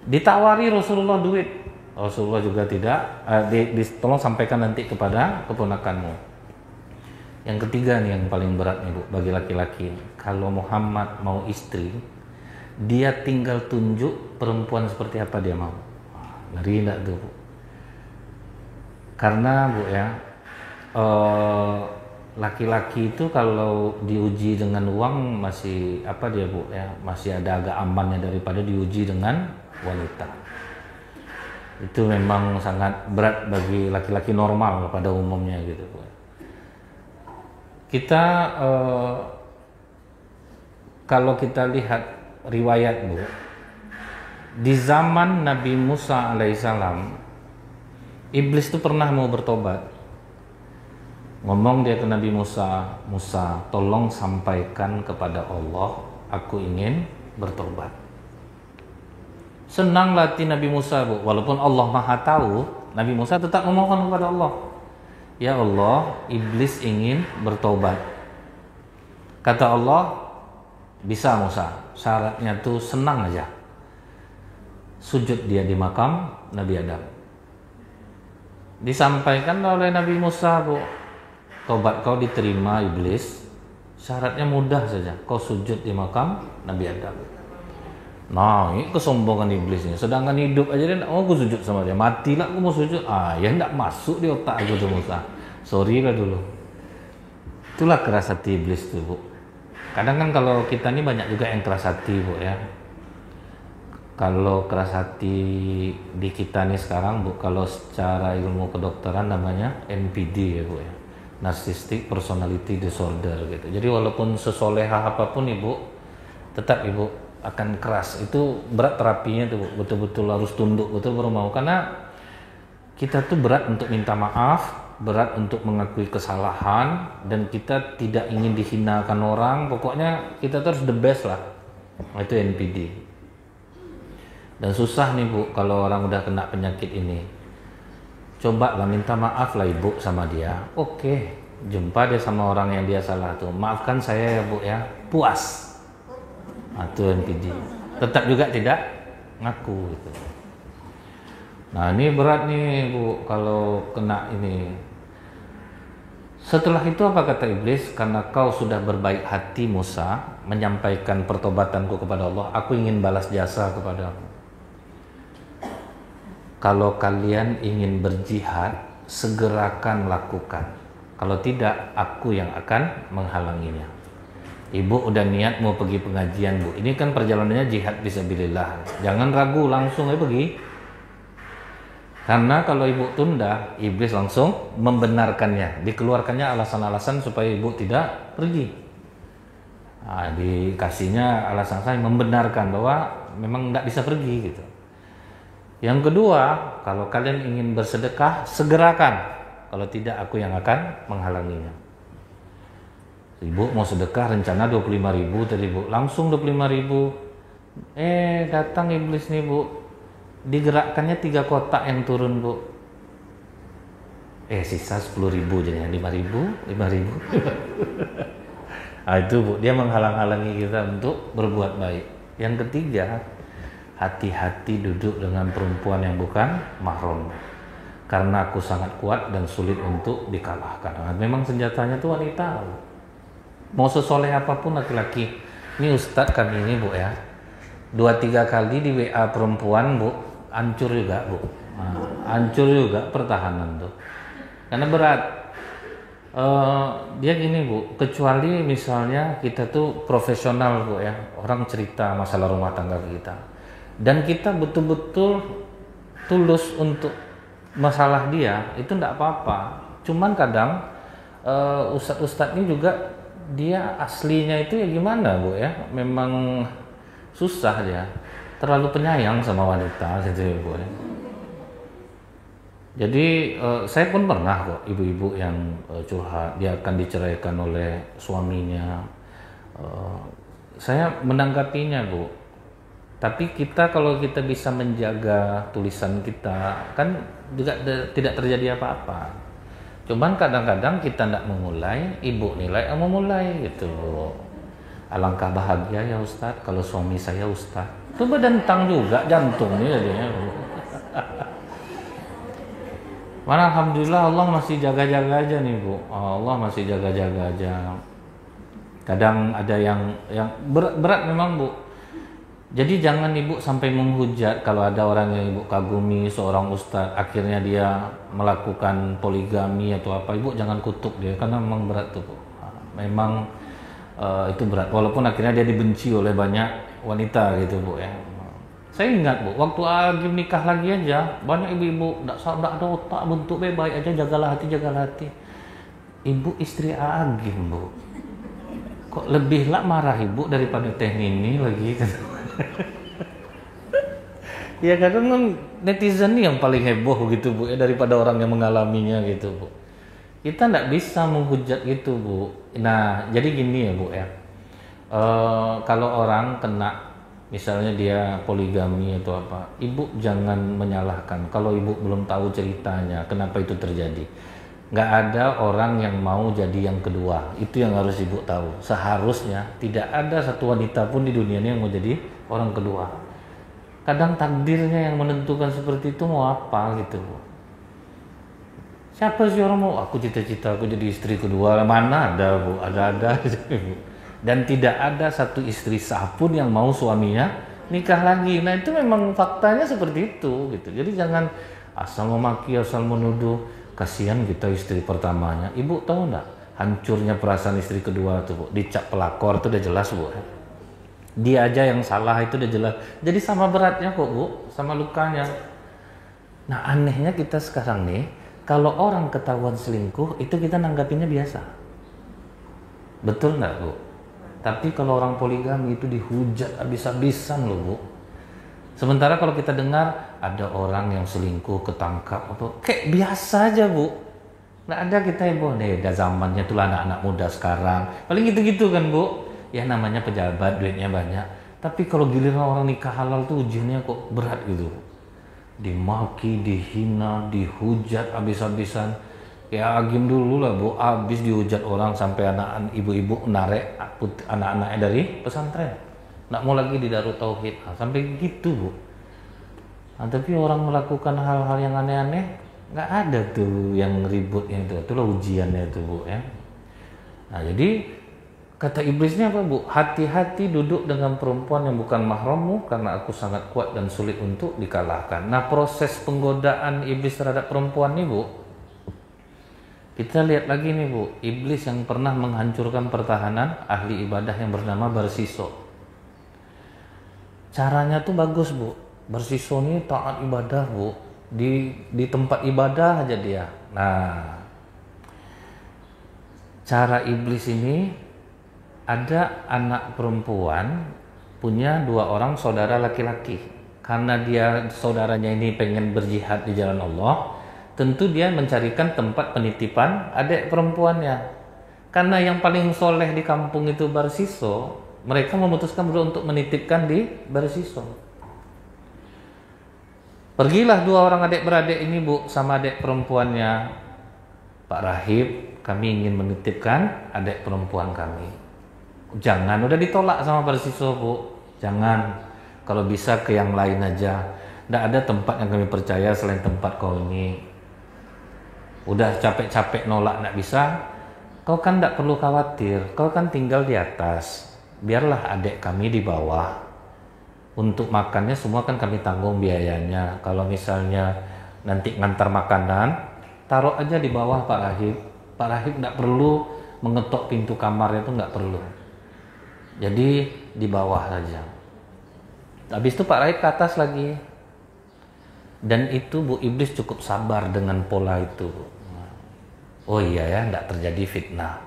ditawari Rasulullah duit, Rasulullah juga tidak. Tolong sampaikan nanti kepada keponakanmu. Yang ketiga nih yang paling berat nih, Bu, bagi laki-laki. Kalau Muhammad mau istri, dia tinggal tunjuk perempuan seperti apa dia mau. Ngeri enggak tuh, Bu? Karena, Bu ya, laki-laki itu kalau diuji dengan uang masih apa dia, Bu ya, masih ada agak amannya daripada diuji dengan wanita. Itu memang sangat berat bagi laki-laki normal pada umumnya gitu, Bu. Kita kalau kita lihat riwayat, Bu, di zaman Nabi Musa alaihissalam, iblis itu pernah mau bertobat. Ngomong dia ke Nabi Musa, Musa, tolong sampaikan kepada Allah, aku ingin bertobat. Senang hati Nabi Musa, Bu, walaupun Allah Maha tahu, Nabi Musa tetap memohon kepada Allah. Ya Allah, iblis ingin bertobat. Kata Allah, bisa Musa, syaratnya tuh senang aja. Sujud dia di makam Nabi Adam. Disampaikan oleh Nabi Musa, Bu, tobat kau diterima iblis, syaratnya mudah saja, kau sujud di makam Nabi Adam. Nah, ini kesombongan iblisnya. Sedangkan hidup aja dia tidak mau aku sujud sama dia. Matilah aku mau sujud. Ya tidak masuk di otak aku tuh, Musa. Sorry lah dulu. Itulah keras hati iblis tuh, Bu. Kadang kan kalau kita ini banyak juga yang keras hati, Bu ya. Kalau keras hati di kita nih sekarang, Bu, kalau secara ilmu kedokteran namanya NPD ya, Bu ya. Narcissistic Personality Disorder gitu. Jadi walaupun sesolehah apapun Ibu, tetap Ibu akan keras. Itu berat terapinya tuh, Bu. Betul-betul harus tunduk betul baru mau, karena kita tuh berat untuk minta maaf, berat untuk mengakui kesalahan, dan kita tidak ingin dihinakan orang. Pokoknya kita tuh harus the best lah. Itu NPD. Dan susah nih Bu kalau orang udah kena penyakit ini. Coba lah minta maaf lah Ibu sama dia. Oke, jumpa dia sama orang yang dia salah tuh. Maafkan saya ya Bu ya. Puas. Nah, itu NPD. Tetap juga tidak ngaku gitu. Nah, ini berat nih Bu kalau kena ini. Setelah itu apa kata iblis? Karena kau sudah berbaik hati Musa, menyampaikan pertobatanku kepada Allah, aku ingin balas jasa kepadamu. Kalau kalian ingin berjihad, segerakan lakukan. Kalau tidak, aku yang akan menghalanginya. Ibu udah niat mau pergi pengajian Bu. Ini kan perjalanannya jihad fisabilillah. Jangan ragu, langsung aja pergi. Karena kalau ibu tunda, iblis langsung membenarkannya. Dikeluarkannya alasan-alasan supaya ibu tidak pergi. Nah, dikasihnya alasan saya membenarkan bahwa memang tidak bisa pergi gitu. Yang kedua, kalau kalian ingin bersedekah, segerakan. Kalau tidak, aku yang akan menghalanginya. Ibu mau sedekah rencana 25.000 tadi Bu, langsung 25.000. Datang iblis nih Bu, digerakkannya 3 kotak yang turun Bu. Sisa 10.000 jadinya 5.000. Nah itu Bu, dia menghalang-halangi kita untuk berbuat baik. Yang ketiga, hati-hati duduk dengan perempuan yang bukan mahram. Karena aku sangat kuat dan sulit untuk dikalahkan. Nah, memang senjatanya itu wanita. Mau sesoleh apapun laki-laki. Ini Ustadz kami ini Bu ya, 2-3 kali di WA perempuan Bu, hancur juga Bu. Nah, hancur juga pertahanan tuh. Karena berat. Dia gini Bu, kecuali misalnya kita tuh profesional Bu ya, orang cerita masalah rumah tangga kita, dan kita betul-betul tulus untuk masalah dia, itu enggak apa-apa. Cuman kadang ustadz-ustadz ini juga dia aslinya itu ya gimana Bu ya, memang susah dia, terlalu penyayang sama wanita gitu ya Bu ya. Jadi saya pun pernah kok ibu-ibu yang curhat dia akan diceraikan oleh suaminya. Saya menanggapinya Bu, tapi kita kalau kita bisa menjaga tulisan kita kan juga tidak terjadi apa-apa. Cuman kadang-kadang kita tidak memulai, ibu nilai yang memulai gitu. Alangkah bahagia ya Ustadz kalau suami saya Ustadz. Coba dentang juga jantung nih jadinya. Mana alhamdulillah Allah masih jaga-jaga aja nih Bu. Allah masih jaga-jaga aja. Kadang ada yang berat memang Bu. Jadi jangan ibu sampai menghujat kalau ada orang yang ibu kagumi seorang ustadz, akhirnya dia melakukan poligami atau apa, ibu jangan kutuk dia karena memang berat tuh Bu. Memang itu berat. Walaupun akhirnya dia dibenci oleh banyak wanita gitu Bu ya. Saya ingat Bu, waktu Agim nikah lagi aja, banyak ibu-ibu enggak ada otak, bentuk baik aja, jagalah hati. Ibu istri Agim Bu. Kok lebih lah marah ibu daripada Teh Nini lagi kan. Ya kadang kan netizen nih yang paling heboh gitu Bu ya, daripada orang yang mengalaminya gitu Bu. Kita enggak bisa menghujat gitu Bu. Nah jadi gini ya Bu ya, kalau orang kena misalnya dia poligami atau apa, ibu jangan menyalahkan kalau ibu belum tahu ceritanya kenapa itu terjadi. Nggak ada orang yang mau jadi yang kedua, itu yang harus ibu tahu. Seharusnya tidak ada satu wanita pun di dunia ini yang mau jadi orang kedua. Kadang takdirnya yang menentukan seperti itu mau apa gitu Bu. Siapa sih orang mau, aku cita-cita aku jadi istri kedua, mana ada Bu, ada Bu. Dan tidak ada satu istri sah pun yang mau suaminya nikah lagi. Nah itu memang faktanya seperti itu gitu. Jadi jangan asal memaki, asal menuduh. Kasihan kita istri pertamanya. Ibu tahu enggak hancurnya perasaan istri kedua tuh Bu, dicap pelakor itu udah jelas Bu. Dia aja yang salah itu udah jelas. Jadi sama beratnya kok Bu, sama lukanya. Nah anehnya kita sekarang nih, kalau orang ketahuan selingkuh itu kita nanggapinnya biasa. Betul enggak Bu? Tapi kalau orang poligami itu dihujat habis-habisan loh Bu. Sementara kalau kita dengar ada orang yang selingkuh ketangkap apa, kayak biasa aja Bu. Nggak ada kita heboh deh, dah zamannya tuh anak-anak muda sekarang. Paling gitu-gitu kan Bu. Ya namanya pejabat, duitnya banyak. Tapi kalau giliran orang nikah halal tuh ujiannya kok berat gitu. Dimaki, dihina, dihujat habis-habisan. Ya agim dulu lah Bu, habis dihujat orang sampai anak ibu-ibu narek anak-anaknya dari pesantren. Nggak mau lagi di Darut Tauhid, sampai gitu Bu. Nah, tapi orang melakukan hal-hal yang aneh-aneh, nggak ada tuh yang ribut yang itu. Itulah ujiannya itu Bu ya. Nah jadi kata iblisnya apa Bu? Hati-hati duduk dengan perempuan yang bukan mahrammu karena aku sangat kuat dan sulit untuk dikalahkan. Nah proses penggodaan iblis terhadap perempuan nih Bu, kita lihat lagi nih Bu, iblis yang pernah menghancurkan pertahanan ahli ibadah yang bernama Barsiso. Caranya tuh bagus Bu. Barsiso ini taat ibadah Bu. Di tempat ibadah aja dia. Nah, cara iblis ini ada anak perempuan punya 2 orang saudara laki-laki. Karena dia saudaranya ini pengen berjihad di jalan Allah, tentu dia mencarikan tempat penitipan adik perempuannya. Karena yang paling soleh di kampung itu Barsiso, mereka memutuskan berdua untuk menitipkan di Barsiso. Pergilah 2 orang adik-beradik ini Bu sama adik perempuannya. Pak Rahib, kami ingin menitipkan adik perempuan kami. Jangan, udah ditolak sama Barsiso Bu. Jangan, kalau bisa ke yang lain aja. Nggak ada tempat yang kami percaya selain tempat kau ini. Udah capek-capek nolak nggak bisa, kau kan nggak perlu khawatir, kau kan tinggal di atas. Biarlah adik kami di bawah. Untuk makannya semua kan kami tanggung biayanya. Kalau misalnya nanti ngantar makanan, taruh aja di bawah Pak Rahib. Pak Rahib nggak perlu mengetok pintu kamarnya, itu nggak perlu. Jadi di bawah saja. Habis itu Pak Rahib ke atas lagi. Dan itu Bu, iblis cukup sabar dengan pola itu. Oh iya ya, nggak terjadi fitnah.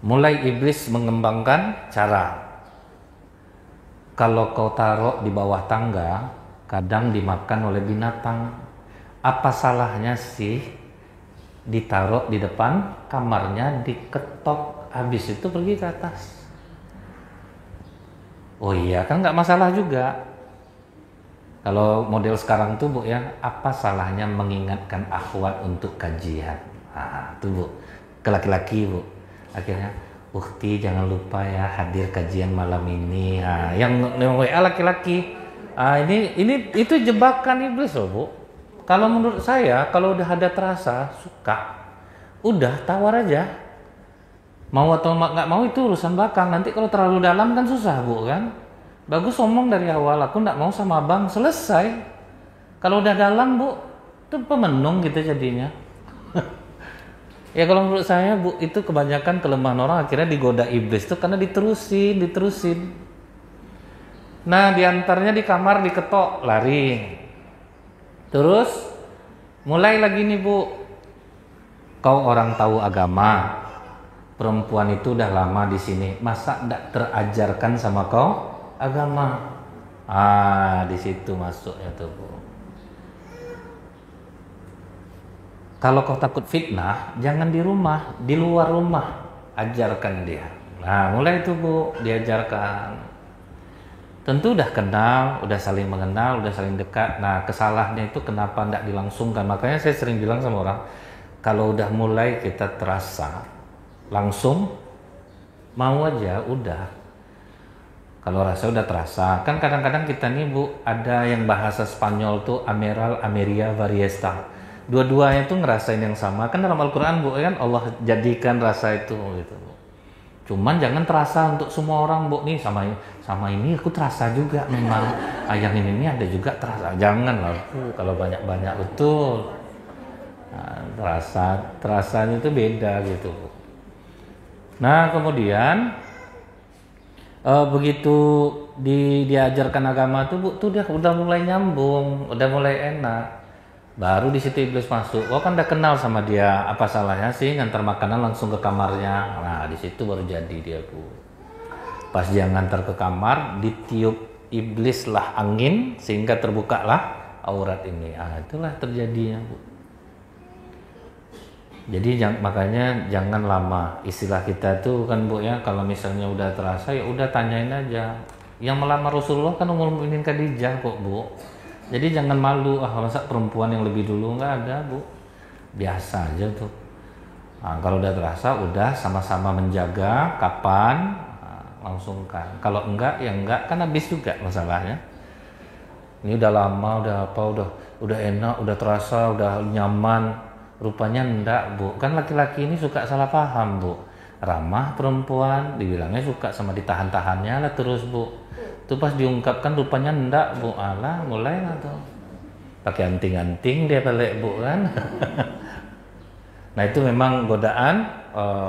Mulai iblis mengembangkan cara. Kalau kau taruh di bawah tangga, kadang dimakan oleh binatang. Apa salahnya sih ditaruh di depan kamarnya, diketok, habis itu pergi ke atas. Oh iya, kan nggak masalah juga. Kalau model sekarang tuh Bu ya, apa salahnya mengingatkan akhwat untuk kajian? Nah, tuh Bu, ke laki-laki Bu. Akhirnya, Ukti jangan lupa ya hadir kajian malam ini. Nah, yang WA laki-laki. Ini itu jebakan iblis loh Bu. Kalau menurut saya, kalau udah ada terasa suka, udah tawar aja. Mau atau nggak mau itu urusan belakang. Nanti kalau terlalu dalam kan susah Bu kan. Bagus ngomong dari awal, aku nggak mau sama abang, selesai. Kalau udah dalam Bu, itu pemenung gitu jadinya. Ya kalau menurut saya Bu, itu kebanyakan kelemahan orang akhirnya digoda iblis tuh karena diterusin. Nah diantaranya di kamar diketok, lari. Terus mulai lagi nih Bu, kau orang tahu agama, perempuan itu udah lama di sini, masa nggak terajarkan sama kau agama? Di situ masuknya tuh Bu. Kalau kau takut fitnah, jangan di rumah, di luar rumah, ajarkan dia. Nah, mulai itu Bu, diajarkan. Tentu udah kenal, udah saling mengenal, udah saling dekat. Nah, kesalahannya itu kenapa tidak dilangsungkan? Makanya saya sering bilang sama orang, kalau udah mulai kita terasa, langsung mau aja, udah. Kalau rasa udah terasa, kan kadang-kadang kita nih Bu, ada yang bahasa Spanyol tuh Ameral, Ameria, Variesta. Dua-duanya itu ngerasain yang sama. Kan dalam Al-Quran Bu, kan Allah jadikan rasa itu gitu Bu. Cuman jangan terasa untuk semua orang Bu, nih sama ini aku terasa juga memang. Yang ini ada juga terasa. Jangan lah Bu, kalau banyak-banyak betul. Nah, terasanya itu beda gitu Bu. Nah kemudian begitu diajarkan agama tuh Bu, tuh dia udah mulai nyambung, udah mulai enak. Baru di situ iblis masuk. Oh kan udah kenal sama dia, apa salahnya sih ngantar makanan langsung ke kamarnya? Nah di situ baru jadi dia Bu. Pas dia ngantar ke kamar, ditiup iblislah angin sehingga terbukalah aurat ini. Itulah terjadinya, Bu. Jadi makanya jangan lama. Istilah kita tuh kan, Bu ya, kalau misalnya udah terasa ya udah tanyain aja. Yang melamar Rasulullah kan Ummul Mukminin Khadijah kok, Bu. Jadi jangan malu, masa perempuan yang lebih dulu, nggak ada, Bu. Biasa aja tuh. Kalau udah terasa, udah sama-sama menjaga kapan, langsungkan. Kalau enggak, ya enggak, kan habis juga masalahnya. Ini udah lama, udah apa, udah enak, udah terasa, udah nyaman. Rupanya enggak, Bu. Kan laki-laki ini suka salah paham, Bu. Ramah perempuan, dibilangnya suka sama ditahan-tahannya lah terus, Bu. Itu pas diungkapkan rupanya enggak, Bu. Alah, mulai lah tuh. Pakai anting-anting dia balik, Bu, kan. Nah itu memang godaan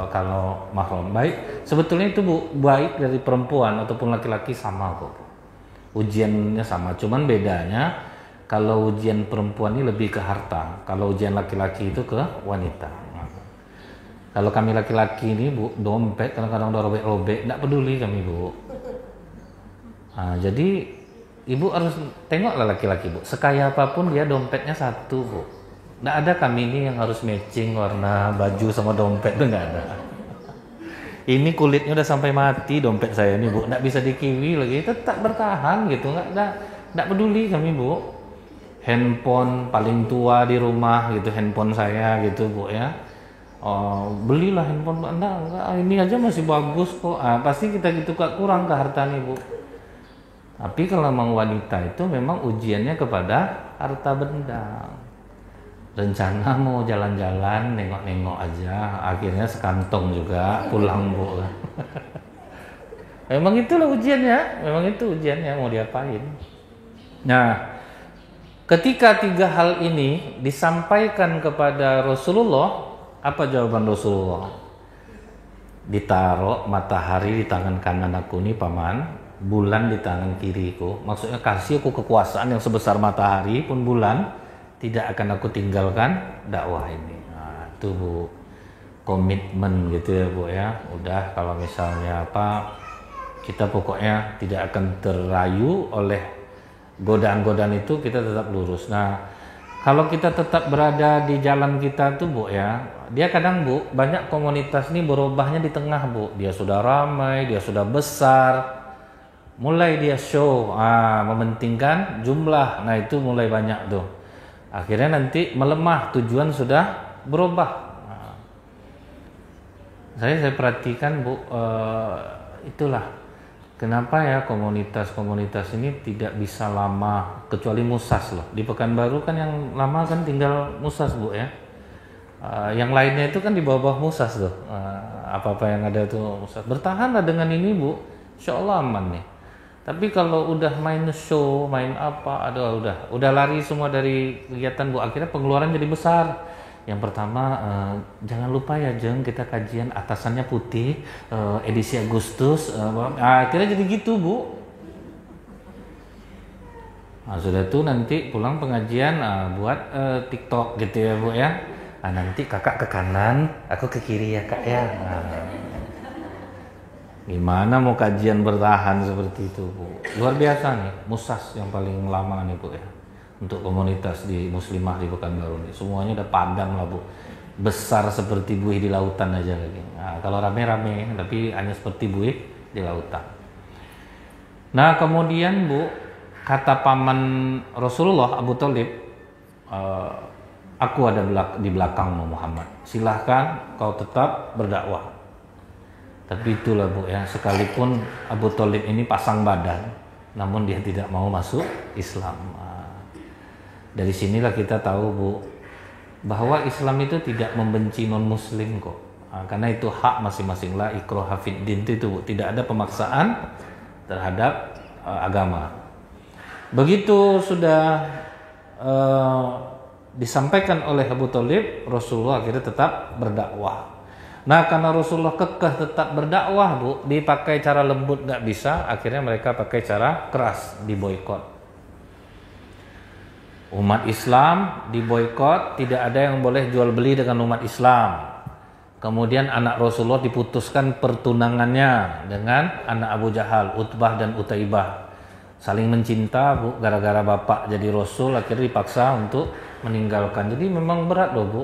kalau mahram. Baik, sebetulnya itu, Bu, baik dari perempuan ataupun laki-laki sama kok, Bu. Ujiannya sama, cuman bedanya kalau ujian perempuan ini lebih ke harta, kalau ujian laki-laki itu ke wanita. Kalau kami laki-laki ini, Bu, dompet kadang-kadang udah robek-robek, nggak peduli kami, Bu. Jadi ibu harus tengoklah laki-laki, Bu, sekaya apapun dia dompetnya satu, Bu. Nggak ada kami ini yang harus matching warna baju sama dompet, itu nggak ada. Ini kulitnya udah sampai mati dompet saya ini, Bu, nggak bisa dikiwi lagi, tetap bertahan gitu, nggak peduli kami, Bu. Handphone paling tua di rumah gitu, handphone saya gitu, Bu ya. Belilah handphone, enggak, ini aja masih bagus kok. Pasti kita gitu kok, kurang ke harta nih, Bu. Tapi kalau memang wanita itu memang ujiannya kepada harta benda. Rencana mau jalan-jalan, nengok-nengok aja, akhirnya sekantong juga pulang, Bu. Memang itulah ujiannya, memang itu ujiannya, mau diapain. Nah, ketika tiga hal ini disampaikan kepada Rasulullah, apa jawaban Rasulullah? Ditaruh matahari di tangan kanan aku nih, Paman, bulan di tangan kiriku. Maksudnya kasih aku kekuasaan yang sebesar matahari pun bulan, tidak akan aku tinggalkan dakwah ini. Nah, itu, Bu, komitmen gitu ya, Bu ya. Udah, kalau misalnya apa, kita pokoknya tidak akan terayu oleh godaan-godaan itu, kita tetap lurus. Nah, kalau kita tetap berada di jalan kita tuh, Bu ya, dia kadang, Bu, banyak komunitas ini berubahnya di tengah, Bu. Dia sudah ramai, dia sudah besar, mulai dia show, mementingkan jumlah. Nah, itu mulai banyak tuh. Akhirnya nanti melemah, tujuan sudah berubah. Saya perhatikan, Bu, itulah kenapa ya komunitas-komunitas ini tidak bisa lama, kecuali Musas loh. Di Pekanbaru kan yang lama kan tinggal Musas, Bu ya. Yang lainnya itu kan di bawah Musas tuh. Apa-apa yang ada tuh Musas. Bertahanlah dengan ini, Bu. Insya Allah aman nih. Tapi kalau udah main show, main apa, udah lari semua dari kegiatan, Bu. Akhirnya pengeluaran jadi besar. Yang pertama, jangan lupa ya, Jeng, kita kajian atasannya putih, edisi Agustus. Akhirnya jadi gitu, Bu. Sudah tuh nanti pulang pengajian, buat TikTok gitu ya, Bu ya. Nanti kakak ke kanan, aku ke kiri ya, Kak ya. Gimana mau kajian bertahan seperti itu, Bu? Luar biasa nih, Musas yang paling lama nih, Bu ya. Untuk komunitas di Muslimah di Pekanbaru nih, semuanya udah padang lah, Bu. Besar seperti buih di lautan aja lagi. Nah, kalau rame-rame, tapi hanya seperti buih di lautan. Nah, kemudian, Bu, kata paman Rasulullah, Abu Thalib, aku ada di belakangmu, Muhammad. Silahkan kau tetap berdakwah. Tapi itulah, Bu ya, sekalipun Abu Thalib ini pasang badan, namun dia tidak mau masuk Islam. Dari sinilah kita tahu, Bu, bahwa Islam itu tidak membenci non-muslim kok. Karena itu hak masing-masing, la ikraha fid din itu, Bu. Tidak ada pemaksaan terhadap agama. Begitu sudah disampaikan oleh Abu Thalib, Rasulullah akhirnya tetap berdakwah. Nah, karena Rasulullah kekeh tetap berdakwah, Bu, dipakai cara lembut nggak bisa, akhirnya mereka pakai cara keras, diboikot. Umat Islam diboikot, tidak ada yang boleh jual beli dengan umat Islam. Kemudian anak Rasulullah diputuskan pertunangannya dengan anak Abu Jahal, Utbah dan Utaibah. Saling mencinta, Bu, gara-gara bapak jadi Rasul akhirnya dipaksa untuk meninggalkan. Jadi memang berat loh, Bu.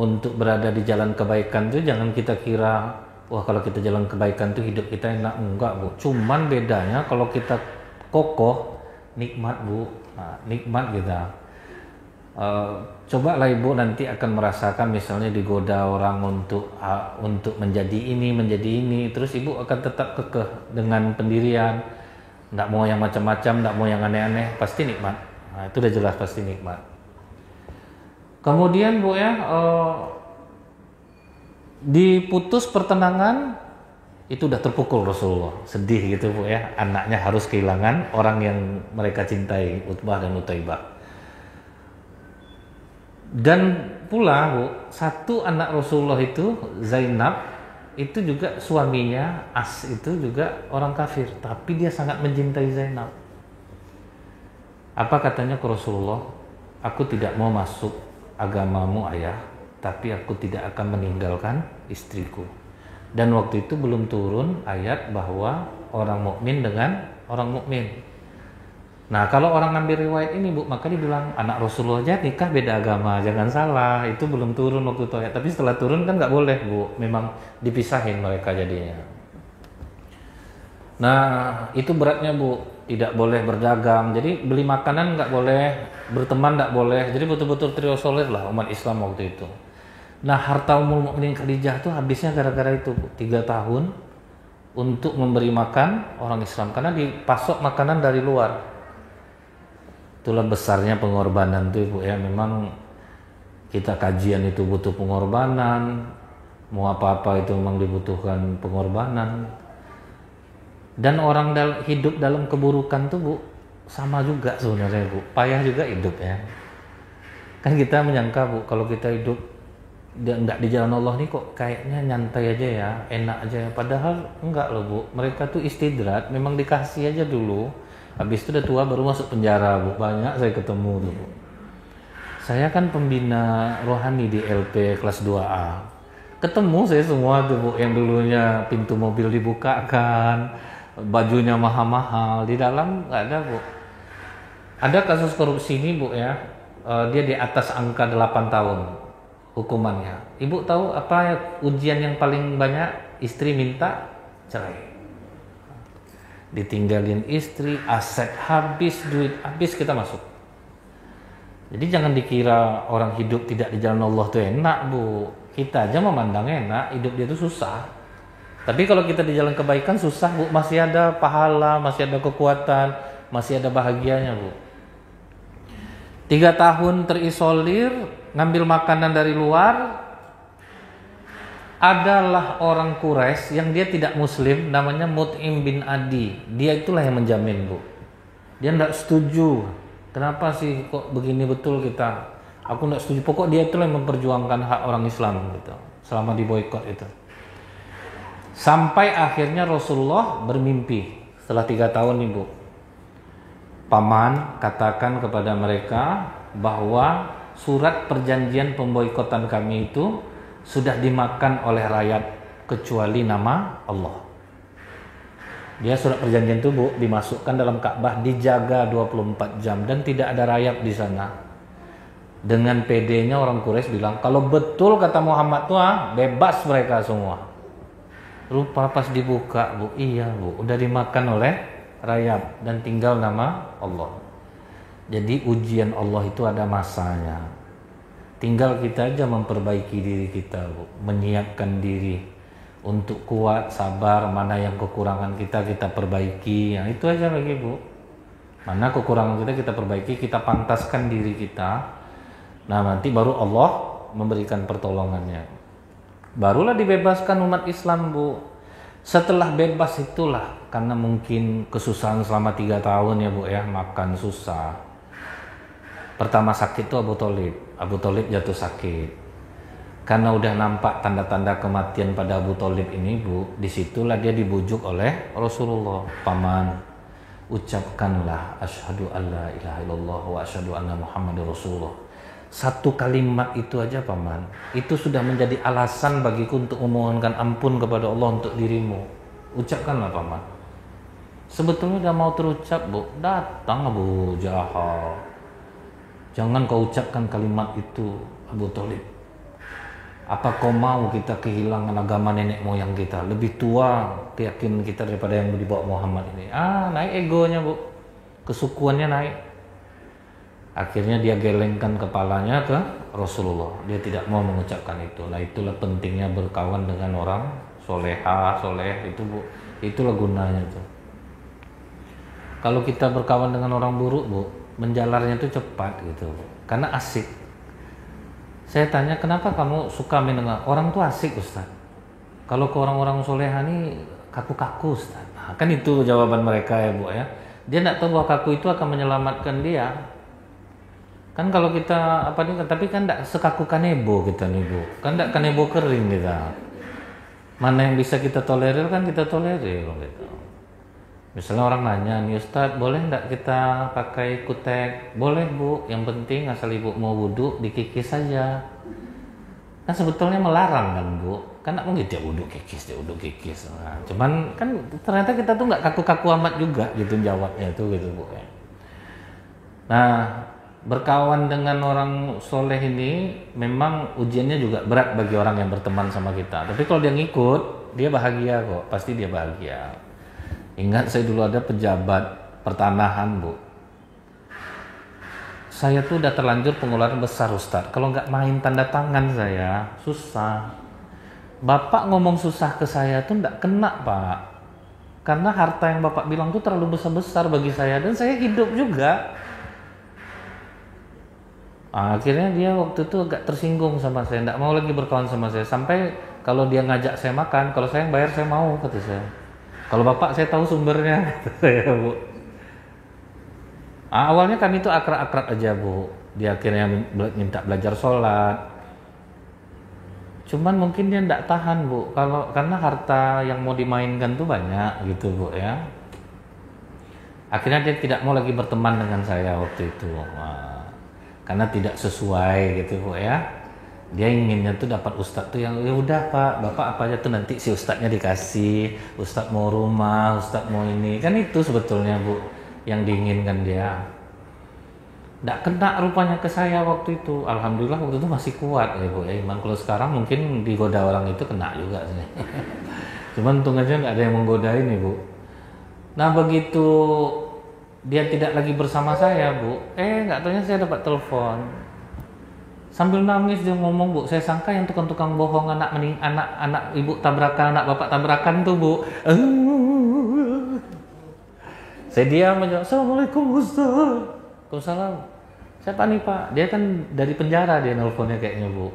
Untuk berada di jalan kebaikan itu jangan kita kira, wah kalau kita jalan kebaikan itu hidup kita enak. Enggak, Bu. Cuman bedanya kalau kita kokoh, nikmat, Bu. Nah, nikmat kita. Cobalah ibu nanti akan merasakan misalnya digoda orang untuk menjadi ini, terus ibu akan tetap kekeh dengan pendirian, nggak mau yang macam-macam, nggak mau yang aneh-aneh, pasti nikmat. Nah, itu udah jelas pasti nikmat. Kemudian Bu ya, diputus pertenangan itu udah terpukul Rasulullah, sedih gitu Bu ya, anaknya harus kehilangan orang yang mereka cintai, Utbah dan Utaibah. Dan pula Bu, satu anak Rasulullah itu Zainab itu juga suaminya As itu juga orang kafir, tapi dia sangat mencintai Zainab. Apa katanya ke Rasulullah? Aku tidak mau masuk agamamu ayah, tapi aku tidak akan meninggalkan istriku. Dan waktu itu belum turun ayat bahwa orang mukmin dengan orang mukmin. Nah kalau orang ngambil riwayat ini Bu, maka dibilang anak Rasulullah aja nikah beda agama, jangan salah, itu belum turun waktu itu ayat. Tapi setelah turun kan nggak boleh Bu, memang dipisahin mereka jadinya. Nah itu beratnya Bu, tidak boleh berdagang, jadi beli makanan nggak boleh, berteman nggak boleh, jadi betul-betul trio solid lah umat Islam waktu itu. Nah harta Ummul Mukminin Khadijah tuh habisnya gara-gara itu Bu, 3 tahun untuk memberi makan orang Islam, karena dipasok makanan dari luar. Itulah besarnya pengorbanan tuh Ibu ya, memang kita kajian itu butuh pengorbanan, mau apa-apa itu memang dibutuhkan pengorbanan. Dan orang hidup dalam keburukan tuh Bu, sama juga sebenarnya Bu, payah juga hidup ya. Kan kita menyangka Bu, kalau kita hidup nggak di jalan Allah nih kok kayaknya nyantai aja ya, enak aja ya. Padahal enggak loh Bu, mereka tuh istidrat, memang dikasih aja dulu. Habis itu udah tua baru masuk penjara Bu, banyak saya ketemu tuh Bu. Saya kan pembina rohani di LP kelas 2A. Ketemu saya semua tuh Bu, yang dulunya pintu mobil dibukakan, bajunya mahal-mahal, di dalam nggak ada Bu. Ada kasus korupsi ini Bu ya, dia di atas angka 8 tahun hukumannya. Ibu tahu apa ujian yang paling banyak? Istri minta cerai. Ditinggalin istri, aset habis, duit habis, kita masuk. Jadi jangan dikira orang hidup tidak di jalan Allah tuh enak Bu. Kita aja memandang enak, hidup dia tuh susah. Tapi kalau kita di jalan kebaikan susah Bu, masih ada pahala, masih ada kekuatan, masih ada bahagianya Bu. 3 tahun terisolir, ngambil makanan dari luar. Adalah orang Quraisy yang dia tidak muslim, namanya Mut'im bin Adi. Dia itulah yang menjamin Bu. Dia tidak setuju. Kenapa sih kok begini betul kita? Aku tidak setuju. Pokok dia itulah yang memperjuangkan hak orang Islam gitu, selama di boykot itu. Sampai akhirnya Rasulullah bermimpi setelah 3 tahun nih Bu. Paman katakan kepada mereka bahwa surat perjanjian pemboikotan kami itu sudah dimakan oleh rakyat kecuali nama Allah. Dia surat perjanjian itu Bu, dimasukkan dalam Ka'bah, dijaga 24 jam dan tidak ada rayap di sana. Dengan PD-nya orang Quraisy bilang, kalau betul kata Muhammad tuh bebas mereka semua. Rupa pas dibuka Bu, iya Bu, udah dimakan oleh rayap dan tinggal nama Allah. Jadi ujian Allah itu ada masanya. Tinggal kita aja memperbaiki diri kita Bu, menyiapkan diri untuk kuat, sabar, mana yang kekurangan kita perbaiki. Yang itu aja lagi Bu. Mana kekurangan kita perbaiki, kita pantaskan diri kita. Nah nanti baru Allah memberikan pertolongannya. Barulah dibebaskan umat Islam Bu. Setelah bebas itulah, karena mungkin kesusahan selama 3 tahun ya Bu ya, makan susah. Pertama sakit itu Abu Thalib. Abu Thalib jatuh sakit. Karena udah nampak tanda-tanda kematian pada Abu Thalib ini Bu, disitulah dia dibujuk oleh Rasulullah. Paman, ucapkanlah asyhadu alla ilaha illallah wa asyhadu anna Muhammadar Rasulullah. Satu kalimat itu aja paman, itu sudah menjadi alasan bagiku untuk memohonkan ampun kepada Allah untuk dirimu. Ucapkanlah paman. Sebetulnya udah mau terucap bu, datang Abu Jahal. Jangan kau ucapkan kalimat itu Abu Thalib. Apa kau mau kita kehilangan agama nenek moyang kita? Lebih tua keyakinan kita daripada yang dibawa Muhammad ini. Naik egonya bu, kesukuannya naik. Akhirnya dia gelengkan kepalanya ke Rasulullah. Dia tidak mau mengucapkan itu. Nah itulah pentingnya berkawan dengan orang soleha, soleh itu bu. Itulah gunanya tuh. Kalau kita berkawan dengan orang buruk bu, menjalarnya itu cepat gitu bu. Karena asik. Saya tanya kenapa kamu suka mendengar orang tuh asik Ustaz. Kalau ke orang-orang soleha nih kaku-kaku Ustaz. Nah, kan itu jawaban mereka ya bu ya. Dia tidak tahu bahwa kaku itu akan menyelamatkan dia. Kan kalau kita apa nih, tapi kan tidak sekaku kanebo kita nih bu, kan tidak kanebo kering kita. Mana yang bisa kita tolerir kan kita tolerir gitu. Misalnya orang nanya nih Ustadz, boleh tidak kita pakai kutek? Boleh bu, yang penting asal ibu mau wudhu dikikis saja. Kan sebetulnya melarang kan bu, kan tidak mungkin dia wudhu kikis. Nah, cuman kan ternyata kita tuh nggak kaku-kaku amat juga gitu jawabnya tuh gitu bu. Nah berkawan dengan orang soleh ini memang ujiannya juga berat bagi orang yang berteman sama kita. Tapi kalau dia ngikut, dia bahagia kok, pasti dia bahagia. Ingat saya dulu ada pejabat pertanahan bu. Saya tuh udah terlanjur pengeluaran besar Ustadz. Kalau nggak main tanda tangan saya, susah. Bapak ngomong susah ke saya tuh nggak kena pak. Karena harta yang bapak bilang tuh terlalu besar-besar bagi saya. Dan saya hidup juga. Akhirnya dia waktu itu agak tersinggung sama saya, tidak mau lagi berkawan sama saya. Sampai kalau dia ngajak saya makan, kalau saya yang bayar saya mau, kata saya. Kalau bapak saya tahu sumbernya, kata saya bu. Awalnya kami itu akrab-akrab aja bu. Dia akhirnya minta belajar sholat. Cuman mungkin dia tidak tahan bu, karena harta yang mau dimainkan tuh banyak gitu bu ya. Akhirnya dia tidak mau lagi berteman dengan saya waktu itu. Karena tidak sesuai gitu bu ya. Dia inginnya tuh dapat ustadz tuh yang ya udah pak, bapak apa aja tuh nanti si ustadznya dikasih, ustadz mau rumah, ustadz mau ini, kan itu sebetulnya bu yang diinginkan dia. Nggak kena rupanya ke saya waktu itu. Alhamdulillah waktu itu masih kuat ya bu ya iman. Kalau sekarang mungkin digoda orang itu kena juga sih. Cuman untung aja nggak ada yang menggoda ini bu. Nah begitu dia tidak lagi bersama saya bu, nggak taunya saya dapat telepon sambil nangis dia ngomong bu, saya sangka yang tukang-tukang bohong anak ibu tabrakan, anak bapak tabrakan tuh bu. Saya diam aja. Assalamualaikum Ustaz. Waalaikumsalam. Siapa nih pak? Dia kan dari penjara dia nelponnya kayaknya bu.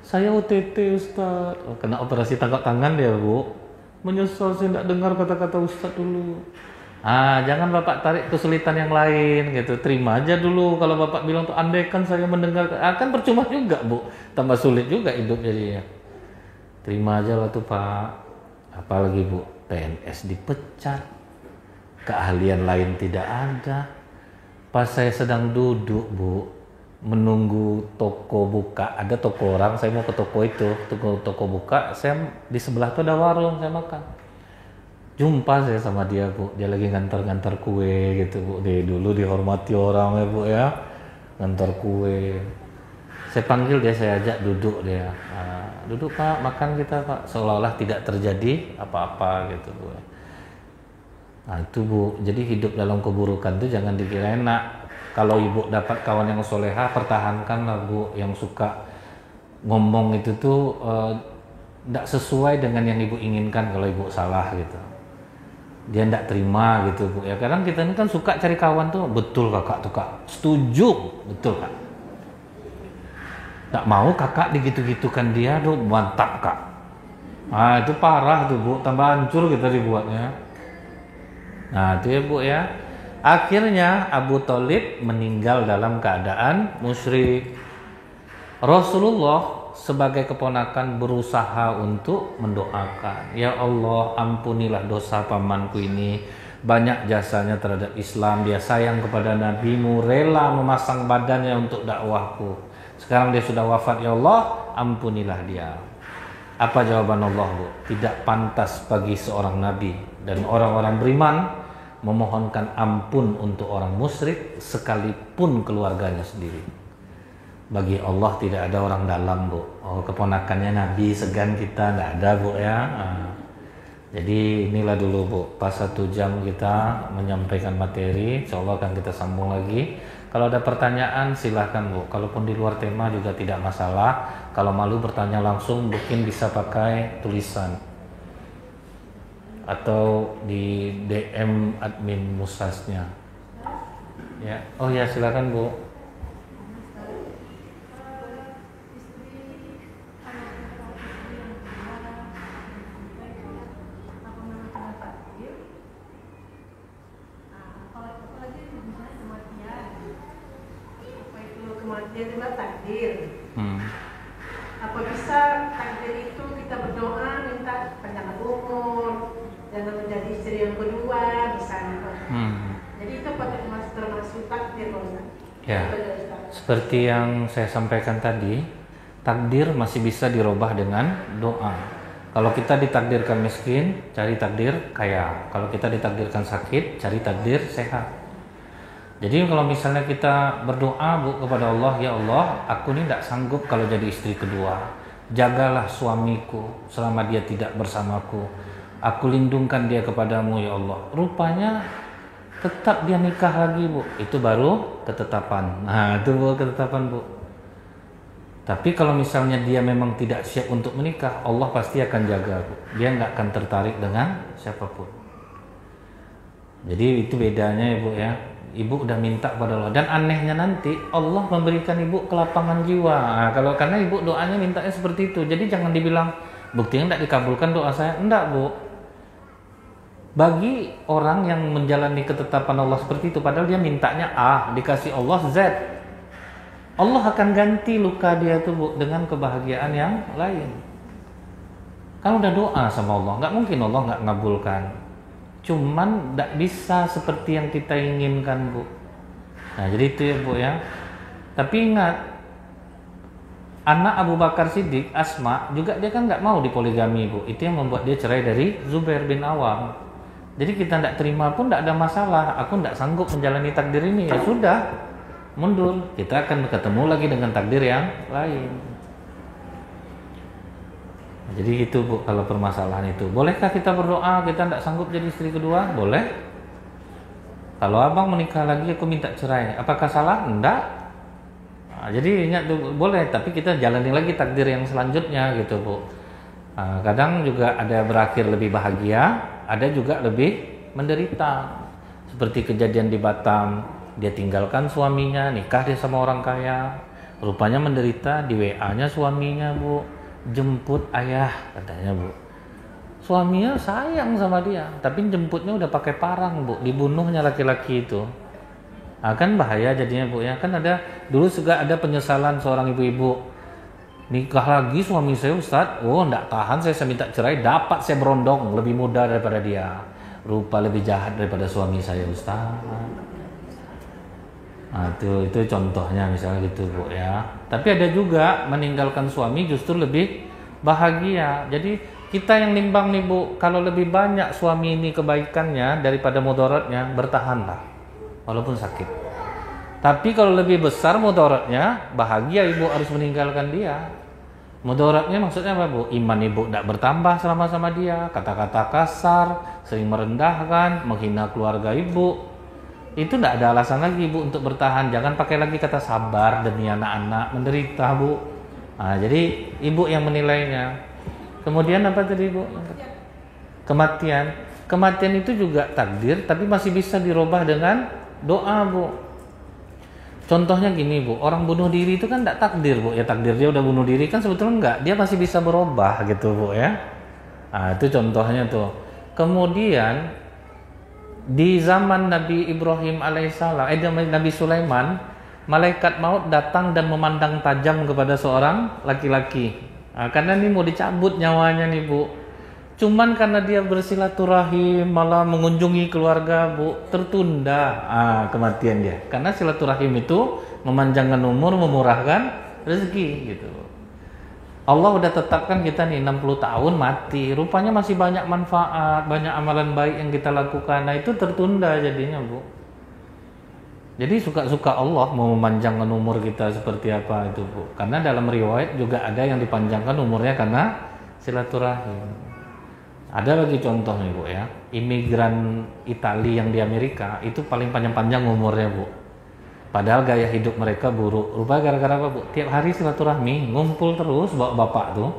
Saya OTT Ustaz. Kena operasi tangkap tangan dia bu. Menyesal saya tidak dengar kata-kata Ustaz dulu. Jangan bapak tarik kesulitan yang lain gitu. Terima aja dulu kalau bapak bilang tuh andaikan saya mendengar, kan percuma juga bu. Tambah sulit juga hidup jadinya. Terima aja lah tuh pak. Apalagi bu, PNS dipecat, keahlian lain tidak ada. Pas saya sedang duduk bu, menunggu toko buka, ada toko orang, saya mau ke toko itu, toko buka, saya di sebelah tuh ada warung, saya makan. Jumpa saya sama dia bu, dia lagi ngantar kue gitu bu. Dia dulu dihormati orang ya bu ya, ngantar kue. Saya panggil dia, saya ajak duduk dia. Duduk pak, makan kita pak. Seolah-olah tidak terjadi apa-apa gitu bu. Nah itu bu, jadi hidup dalam keburukan itu jangan dikira enak. Kalau ibu dapat kawan yang soleha, pertahankanlah bu. Yang suka ngomong itu tuh tidak sesuai dengan yang ibu inginkan kalau ibu salah gitu. Dia tidak terima gitu bu ya. Kadang kita ini kan suka cari kawan tuh, betul kakak tuh kak, setuju, betul kak. Tak mau kakak digitu-gitukan dia tuh, mantap kak. Itu parah tuh bu, tambah hancur kita dibuatnya. Nah itu ya bu ya. Akhirnya Abu Thalib meninggal dalam keadaan musyrik. Rasulullah sebagai keponakan berusaha untuk mendoakan, ya Allah ampunilah dosa pamanku ini, banyak jasanya terhadap Islam, dia sayang kepada nabimu, rela memasang badannya untuk dakwahku. Sekarang dia sudah wafat, ya Allah, ampunilah dia. Apa jawaban Allah, Bu? Tidak pantas bagi seorang nabi dan orang-orang beriman memohonkan ampun untuk orang musyrik sekalipun keluarganya sendiri. Bagi Allah tidak ada orang dalam, Bu. Oh, keponakannya nabi segan kita, tidak ada, Bu ya. Jadi inilah dulu, Bu, pas 1 jam kita menyampaikan materi. Insya Allah akan kita sambung lagi. Kalau ada pertanyaan silahkan, Bu. Kalaupun di luar tema juga tidak masalah. Kalau malu bertanya langsung mungkin bisa pakai tulisan atau di DM admin Musasnya. Ya, oh ya silakan, Bu. Kematian itu takdir. Apa bisa takdir itu kita berdoa minta panjang umur, jangan menjadi istri yang kedua, misalnya. Jadi itu termasuk takdir, Ustaz. Ya, seperti yang saya sampaikan tadi, takdir masih bisa dirubah dengan doa. Kalau kita ditakdirkan miskin, cari takdir kaya. Kalau kita ditakdirkan sakit, cari takdir sehat. Jadi kalau misalnya kita berdoa, Bu, kepada Allah, ya Allah, aku ini tidak sanggup kalau jadi istri kedua. Jagalah suamiku selama dia tidak bersamaku. Aku lindungkan dia kepadamu, ya Allah. Rupanya tetap dia nikah lagi, Bu. Itu baru ketetapan. Nah, itu baru ketetapan, Bu. Tapi kalau misalnya dia memang tidak siap untuk menikah, Allah pasti akan jaga, Bu. Dia nggak akan tertarik dengan siapapun. Jadi itu bedanya, Ibu ya. Ibu udah minta pada Allah, dan anehnya nanti Allah memberikan ibu kelapangan jiwa. Nah, karena ibu doanya mintanya seperti itu, jadi jangan dibilang buktinya tidak dikabulkan doa saya. Enggak, Bu. Bagi orang yang menjalani ketetapan Allah seperti itu, padahal dia mintanya A, dikasih Allah Z, Allah akan ganti luka dia itu, Bu, dengan kebahagiaan yang lain. Kan udah doa sama Allah, nggak mungkin Allah nggak ngabulkan. Cuman tidak bisa seperti yang kita inginkan, Bu. Nah, jadi itu ya, Bu ya. Tapi ingat, anak Abu Bakar Siddiq, Asma, juga dia kan nggak mau dipoligami, Bu. Itu yang membuat dia cerai dari Zubair bin Awam. Jadi kita tidak terima pun tidak ada masalah. Aku tidak sanggup menjalani takdir ini, ya sudah, mundur. Kita akan ketemu lagi dengan takdir yang lain. Jadi itu, Bu, kalau permasalahan itu. Bolehkah kita berdoa kita tidak sanggup jadi istri kedua? Boleh. Kalau abang menikah lagi aku minta cerai, apakah salah? Enggak. Nah, jadi ingat, boleh, tapi kita jalani lagi takdir yang selanjutnya gitu, Bu. Nah, kadang juga ada berakhir lebih bahagia, ada juga lebih menderita. Seperti kejadian di Batam, dia tinggalkan suaminya, nikah dia sama orang kaya. Rupanya menderita, di WA-nya suaminya, Bu. Jemput ayah, katanya, Bu. Suaminya sayang sama dia, tapi jemputnya udah pakai parang, Bu. Dibunuhnya laki-laki itu. Nah, kan bahaya jadinya, Bu ya. Kan ada dulu juga ada penyesalan seorang ibu-ibu. Nikah lagi suami saya, Ustaz. Oh, enggak tahan, saya minta cerai, dapat saya berondong, lebih muda daripada dia. Rupa lebih jahat daripada suami saya, Ustaz. Nah, itu contohnya misalnya gitu, Bu ya. Tapi ada juga meninggalkan suami justru lebih bahagia. Jadi kita yang nimbang nih, Bu, kalau lebih banyak suami ini kebaikannya daripada mudaratnya, bertahanlah walaupun sakit. Tapi kalau lebih besar mudaratnya, bahagia ibu harus meninggalkan dia. Mudaratnya maksudnya apa, Bu? Iman ibu tidak bertambah selama sama dia, kata-kata kasar, sering merendahkan, menghina keluarga ibu. Itu tidak ada alasan lagi, Bu, untuk bertahan. Jangan pakai lagi kata sabar demi anak-anak menderita, Bu. Nah, jadi ibu yang menilainya. Kemudian apa tadi, Bu? Kematian. Kematian itu juga takdir, tapi masih bisa dirubah dengan doa, Bu. Contohnya gini, Bu, orang bunuh diri itu kan tidak takdir, Bu. Ya takdir dia udah bunuh diri kan sebetulnya enggak. Dia masih bisa berubah gitu, Bu ya. Nah, itu contohnya tuh. Kemudian di zaman Nabi Ibrahim alaihissalam, Nabi Sulaiman, malaikat maut datang dan memandang tajam kepada seorang laki-laki. Nah, karena ini mau dicabut nyawanya nih, Bu. Cuman karena dia bersilaturahim, malah mengunjungi keluarga, Bu, tertunda kematian dia. Karena silaturahim itu memanjangkan umur, memurahkan rezeki gitu. Allah udah tetapkan kita nih 60 tahun mati, rupanya masih banyak manfaat, banyak amalan baik yang kita lakukan. Nah itu tertunda jadinya, Bu. Jadi suka-suka Allah mau memanjangkan umur kita seperti apa itu, Bu. Karena dalam riwayat juga ada yang dipanjangkan umurnya karena silaturahim. Ada lagi contohnya, Bu ya. Imigran Italia yang di Amerika itu paling panjang-panjang umurnya, Bu. Padahal gaya hidup mereka buruk. Rupanya gara-gara apa, Bu? Tiap hari silaturahmi, ngumpul terus bawa bapak tuh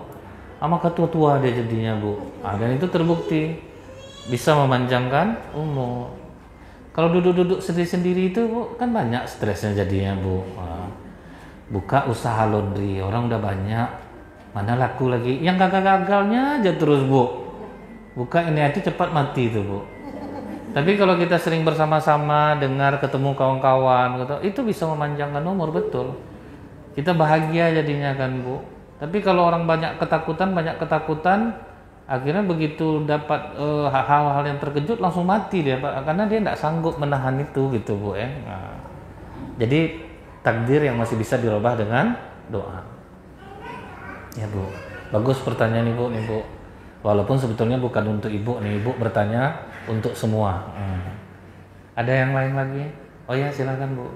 sama ketua-tua dia jadinya, Bu. Dan itu terbukti bisa memanjangkan umur. Kalau duduk-duduk sendiri-sendiri itu, Bu, kan banyak stresnya jadinya, Bu. Buka usaha laundry, orang udah banyak, mana laku lagi. Yang gagal-gagalnya aja terus, Bu. Buka ini aja cepat mati itu, Bu. Tapi kalau kita sering bersama-sama, dengar, ketemu kawan-kawan, itu bisa memanjangkan umur, betul. Kita bahagia jadinya kan, Bu. Tapi kalau orang banyak ketakutan, akhirnya begitu dapat hal-hal yang terkejut langsung mati dia, Pak. Karena dia tidak sanggup menahan itu gitu, Bu ya. Nah, jadi takdir yang masih bisa dirubah dengan doa. Ya, Bu. Bagus pertanyaan Ibu nih, Bu. Walaupun sebetulnya bukan untuk Ibu nih, Ibu bertanya untuk semua. Ada yang lain lagi? Oh ya, silakan, Bu.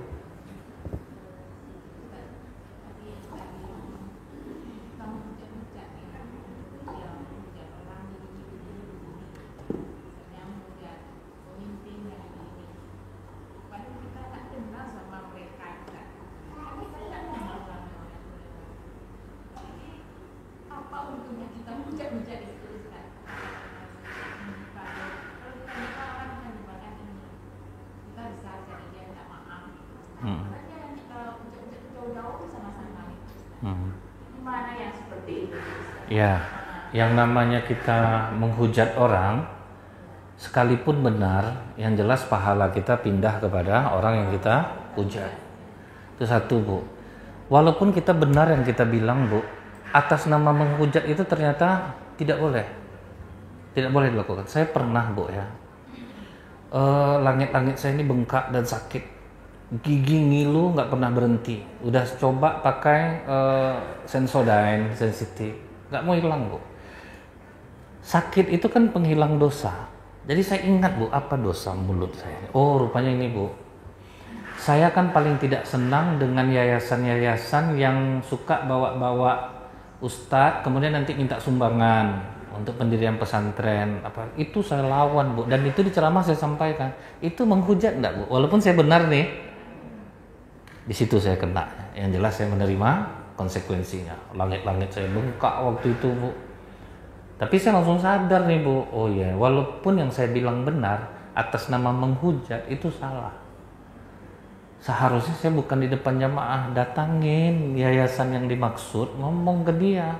Ya, yang namanya kita menghujat orang, sekalipun benar, yang jelas pahala kita pindah kepada orang yang kita hujat. Itu satu, Bu. Walaupun kita benar yang kita bilang, Bu, atas nama menghujat itu ternyata tidak boleh. Tidak boleh dilakukan. Saya pernah, Bu ya. Langit-langit saya ini bengkak dan sakit. Gigi ngilu nggak pernah berhenti. Udah coba pakai Sensodyne sensitif. Nggak mau hilang, Bu. Sakit itu kan penghilang dosa. Jadi saya ingat, Bu, apa dosa mulut saya. Oh, rupanya ini, Bu. Saya kan paling tidak senang dengan yayasan-yayasan yang suka bawa-bawa ustadz, kemudian nanti minta sumbangan untuk pendirian pesantren. Itu saya lawan, Bu. Dan itu di ceramah saya sampaikan. Itu menghujat enggak, Bu? Walaupun saya benar nih. Di situ saya kena. Yang jelas saya menerima konsekuensinya. Langit-langit saya bengkak waktu itu, Bu. Tapi saya langsung sadar nih, Bu. Oh iya, walaupun yang saya bilang benar, atas nama menghujat itu salah. Seharusnya saya bukan di depan jamaah, datangin yayasan yang dimaksud, ngomong ke dia.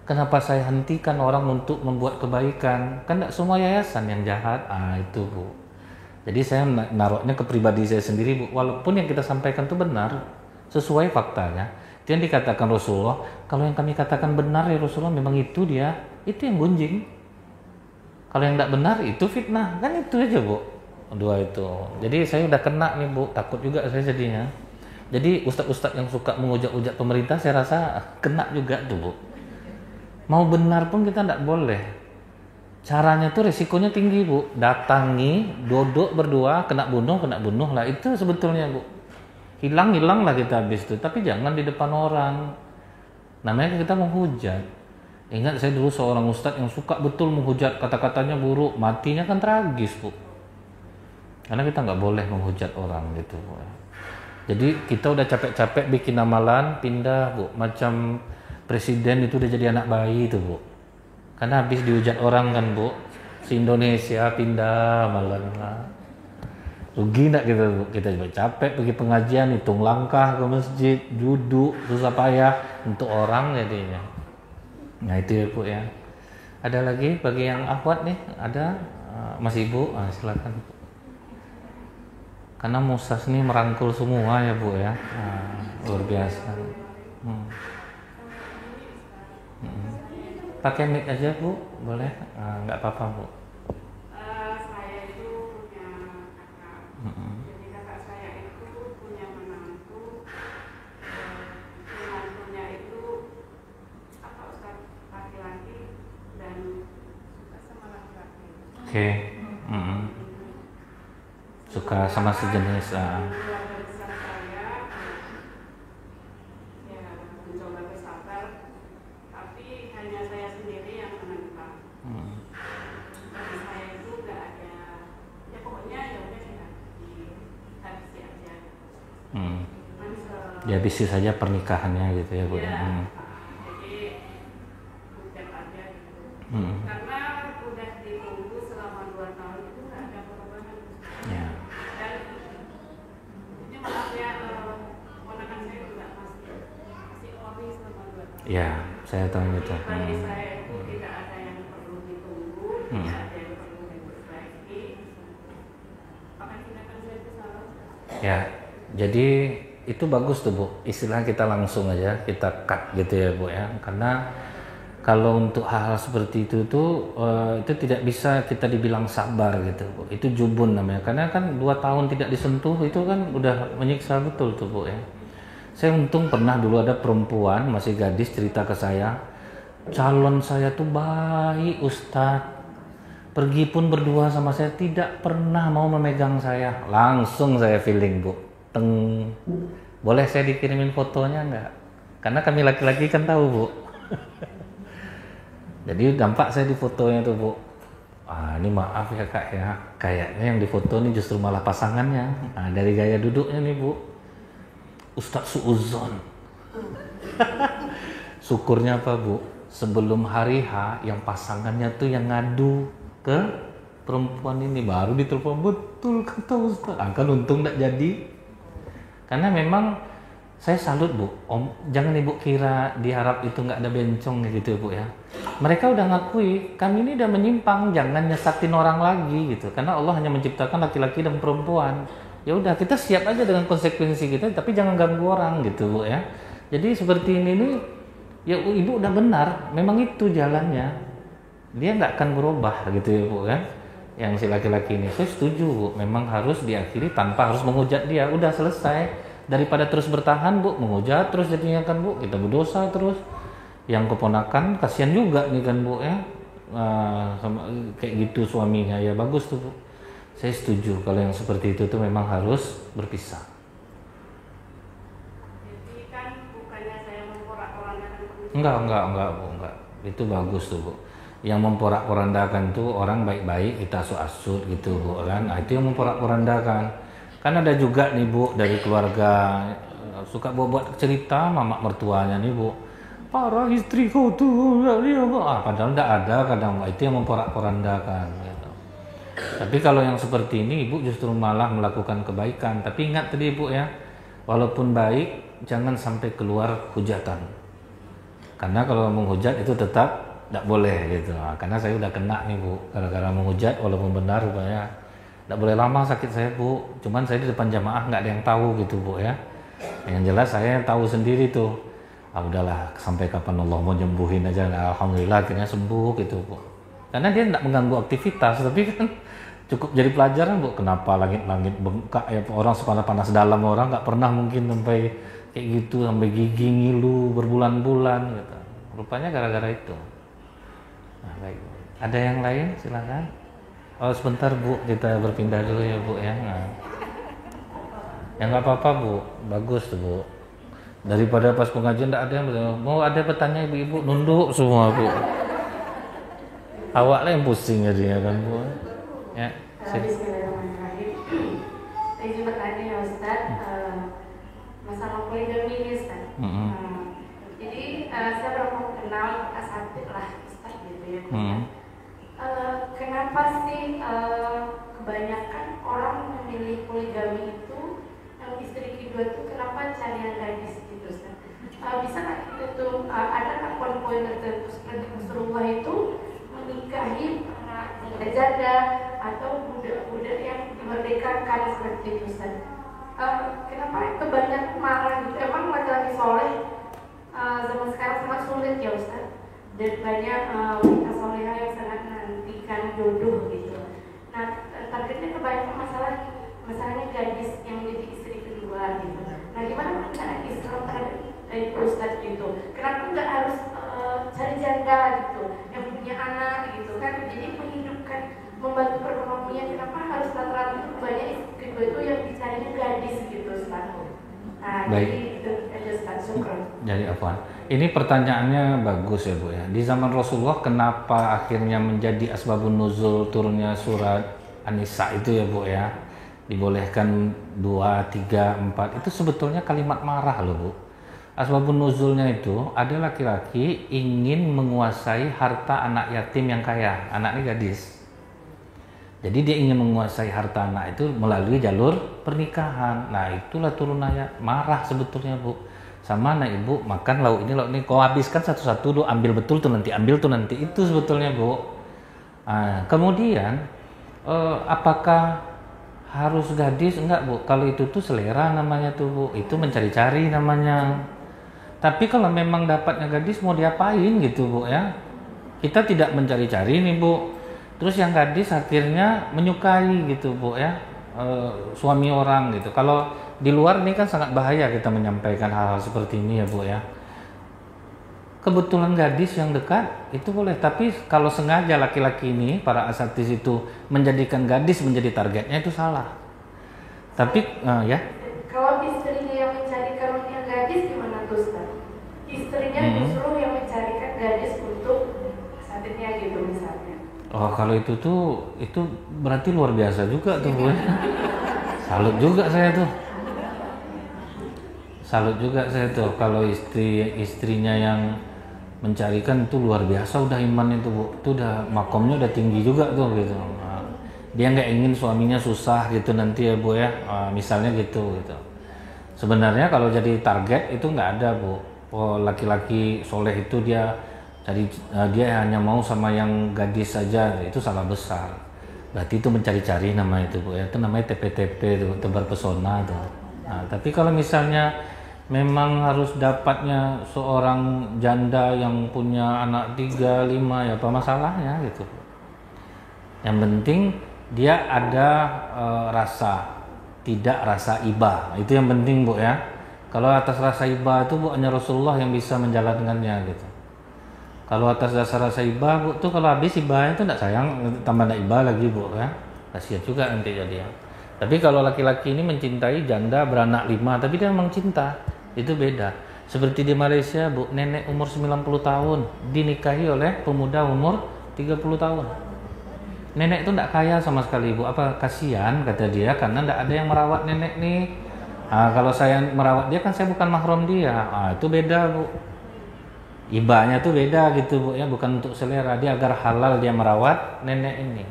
Kenapa saya hentikan orang untuk membuat kebaikan? Kan tidak semua yayasan yang jahat. Itu, Bu. Jadi saya naruhnya ke pribadi saya sendiri, Bu. Walaupun yang kita sampaikan itu benar, sesuai faktanya. Itu yang dikatakan Rasulullah. Kalau yang kami katakan benar ya Rasulullah, memang itu dia. Itu yang gunjing. Kalau yang tidak benar itu fitnah. Kan itu aja, Bu. Dua itu. Jadi saya udah kena nih, Bu. Takut juga saya jadinya. Jadi ustadz-ustadz yang suka mengujat-ujat pemerintah, saya rasa kena juga tuh, Bu. Mau benar pun kita tidak boleh. Caranya tuh resikonya tinggi, Bu. Datangi, duduk berdua, kena bunuh lah. Itu sebetulnya, Bu. Hilang lah kita habis itu. Tapi jangan di depan orang. Namanya kita menghujat. Ingat saya dulu seorang ustadz yang suka betul menghujat, kata-katanya buruk, matinya kan tragis, Bu. Karena kita nggak boleh menghujat orang gitu, Bu. Jadi kita udah capek-capek bikin amalan, pindah, Bu. Macam presiden itu udah jadi anak bayi itu, Bu. Karena habis dihujat orang kan, Bu. Se-Indonesia pindah malah. Rugi enggak kita, Bu? Kita juga capek pergi pengajian, hitung langkah ke masjid, duduk, susah payah untuk orang jadinya. Nah itu ya, Bu ya. Ada lagi bagi yang akhwat nih? Ada? Mas Ibu? Silakan, Bu. Karena Musas nih merangkul semua ya, Bu ya. Luar biasa. Pakai mic aja, Bu, boleh? Nggak apa-apa, Bu. Saya itu punya kakak. Jadi kakak saya itu punya menantu. Oke. Suka sama sejenis. Keluarga besar saya ya mencoba bersabar, tapi hanya saya sendiri yang menentang. Bagi saya itu nggak ada, ya pokoknya ya udah dihabisi aja. Dihabisi saja pernikahannya gitu ya Bu. Ya, jadi udah aja gitu. Karena udah ditunggu selama 2 tahun itu nggak ada perubahan. Ya. Dan ini malah ya ponakan saya juga masih ori selama 2 tahun. Ya, saya tahu itu. Bagi saya itu tidak ada yang perlu ditunggu, tidak ada yang perlu diperbaiki. Bahkan tindakan saya itu salah. Ya, jadi itu bagus tuh Bu. Istilah kita langsung aja kita cut gitu ya Bu ya. Karena kalau untuk hal-hal seperti itu tuh itu tidak bisa kita dibilang sabar gitu Bu. Itu jubun namanya. Karena kan 2 tahun tidak disentuh itu kan udah menyiksa betul tuh Bu ya. Saya untung pernah dulu ada perempuan masih gadis cerita ke saya, calon saya tuh baik Ustadz, pergi pun berdua sama saya tidak pernah mau memegang saya. Langsung saya feeling Bu, teng, boleh saya dikirimin fotonya enggak? Karena kami laki-laki kan tahu Bu. Jadi dampak saya di fotonya tuh Bu. Ini maaf ya Kak ya, kayaknya yang di foto ini justru malah pasangannya. Nah, dari gaya duduknya nih Bu, Ustadz suuzon. Syukurnya apa Bu? Sebelum hari H yang pasangannya tuh yang ngadu ke perempuan ini baru ditelepon, betul kata Ustadz. Kan untung tidak jadi. Karena memang saya salut Bu, jangan Ibu kira di Arab itu nggak ada bencong gitu Bu ya. Mereka udah ngakui kami ini udah menyimpang, jangan nyesatin orang lagi gitu. Karena Allah hanya menciptakan laki-laki dan perempuan. Ya udah kita siap aja dengan konsekuensi kita, tapi jangan ganggu orang gitu Bu ya. Jadi seperti ini nih, ya Ibu udah benar, memang itu jalannya. Dia nggak akan berubah gitu ya Bu kan. Yang si laki-laki ini, saya setuju Bu, memang harus diakhiri tanpa harus menghujat dia. Udah selesai. Daripada terus bertahan Bu, menghujat terus jadinya kan Bu, kita berdosa terus. Yang keponakan kasihan juga nih kan Bu ya, sama kayak gitu suaminya. Ya bagus tuh Bu, saya setuju kalau yang seperti itu tuh memang harus berpisah. Jadi kan bukannya saya memporak-porandakan pernikahan. Enggak Bu, enggak. Itu bagus tuh Bu. Yang memporak-porandakan tuh orang baik-baik kita asuh-asuh gitu Bu kan. Nah, itu yang memporak-porandakan. Kan ada juga nih Bu dari keluarga suka buat cerita mama mertuanya nih Bu, para istriku tuh padahal enggak ada kadang itu yang memporak-porandakan gitu. Tapi kalau yang seperti ini Ibu justru malah melakukan kebaikan. Tapi ingat tadi Ibu ya, walaupun baik jangan sampai keluar hujatan. Karena kalau menghujat itu tetap tidak boleh gitu. Karena saya udah kena nih Bu, gara-gara menghujat walaupun benar rupanya. Tidak boleh lama sakit saya Bu, cuman saya di depan jamaah nggak ada yang tahu gitu Bu ya. Yang jelas saya tahu sendiri tuh. Udahlah sampai kapan Allah mau nyembuhin aja. Alhamdulillah akhirnya sembuh gitu Bu. Karena dia tidak mengganggu aktivitas, tapi kan cukup jadi pelajaran Bu. Kenapa langit-langit bengkak ya, orang sepanas-panas dalam orang nggak pernah mungkin sampai kayak gitu, sampai gigi ngilu berbulan-bulan gitu. Rupanya gara-gara itu. Nah, baik. Ada yang lain silakan. Oh sebentar Bu, kita berpindah dulu ya Bu ya. Nah. Ya nggak apa-apa Bu, bagus tuh Bu. Daripada pas pengajian tidak ada yang mau ada bertanya ibu-ibu nunduk semua Bu. Awak lah yang pusing jadinya kan Bu. Ya. Bismillahirrahmanirrahim. Saya ingin bertanya ya Ustaz, masalah poligami ini Ustaz. Jadi saya baru kenal asatid lah Ustaz gitu ya. Kenapa sih kebanyakan orang memilih poligami itu yang istri kedua itu kenapa cari yang gadis gitu Ustaz? Bisa nggak kita tuh ada poin-poin tertentu seperti Rasulullah itu menikahi para janda atau budak-budak yang dimerdekakan seperti itu Ustaz? Kenapa kebanyakan marah gitu? Emang laki-laki soleh zaman sekarang sangat sulit ya Ustaz? Dan banyak wanita soleha yang sangat menantikan jodoh gitu. Nah, targetnya kebanyakan masalahnya gadis yang menjadi istri kedua gitu. Nah, gimana pandangan Islam terhadap itu Ustaz gitu? Kenapa nggak harus cari janda gitu, yang punya anak gitu kan? Jadi menghidupkan, membantu Baik. Itu aja Ustaz, syukran. Jadi apa? Ini pertanyaannya bagus ya Bu ya. Di zaman Rasulullah kenapa akhirnya menjadi asbabun nuzul turunnya surat An-Nisa itu ya Bu ya? Dibolehkan 2, 3, 4 itu sebetulnya kalimat marah loh Bu. Asbabun nuzulnya itu ada laki-laki ingin menguasai harta anak yatim yang kaya, anaknya gadis. Jadi dia ingin menguasai harta anak itu melalui jalur pernikahan. Nah itulah turun ayat marah sebetulnya Bu. Sama anak ibu makan lauk ini, kau habiskan satu-satu lu ambil betul tuh nanti, ambil tuh nanti, itu sebetulnya Bu. Nah, kemudian apakah harus gadis? Enggak Bu, kalau itu tuh selera namanya tuh Bu, itu mencari-cari namanya. Tapi kalau memang dapatnya gadis mau diapain gitu Bu ya, kita tidak mencari-cari nih Bu. Terus yang gadis akhirnya menyukai gitu Bu ya, suami orang gitu. Kalau di luar ini kan sangat bahaya kita menyampaikan hal-hal seperti ini ya Bu ya. Kebetulan gadis yang dekat itu boleh, tapi kalau sengaja laki-laki ini, para asatidz itu menjadikan gadis menjadi targetnya itu salah. Tapi ya. Kalau istrinya yang mencarikan yang gadis gimana tuh Ustaz? Istrinya justru yang mencarikan gadis untuk asatidnya gitu misalnya. Oh kalau itu berarti luar biasa juga tuh Bu. Salut juga saya tuh. Salut juga saya tuh kalau istrinya yang mencarikan itu luar biasa udah iman itu Bu. Itu udah makomnya udah tinggi juga tuh gitu. Nah, dia nggak ingin suaminya susah gitu nanti ya Bu ya. Misalnya gitu. Sebenarnya kalau jadi target itu nggak ada Bu. Oh, laki-laki soleh itu dia hanya mau sama yang gadis saja, itu salah besar. Berarti itu mencari-cari nama itu Bu ya. Itu namanya TP-TP tuh, tebar pesona tuh. Nah, tapi kalau misalnya memang harus dapatnya seorang janda yang punya anak 3, 5 ya apa masalahnya gitu. Yang penting dia ada tidak rasa iba, itu yang penting Bu ya. Kalau atas rasa iba itu Bu hanya Rasulullah yang bisa menjalankannya gitu. Kalau atas dasar rasa iba Bu tuh kalau habis iba itu tidak sayang tambah tidak iba lagi Bu ya. Kasihan juga nanti jadi ya. Tapi kalau laki-laki ini mencintai janda beranak 5 tapi dia memang cinta, itu beda. Seperti di Malaysia Bu, nenek umur 90 tahun dinikahi oleh pemuda umur 30 tahun. Nenek itu tidak kaya sama sekali Bu, apa kasihan kata dia karena tidak ada yang merawat nenek nih. Nah, kalau saya merawat dia kan saya bukan mahram dia. Itu beda Bu. Ibanya tuh beda gitu Bu ya, bukan untuk selera, dia agar halal dia merawat nenek ini.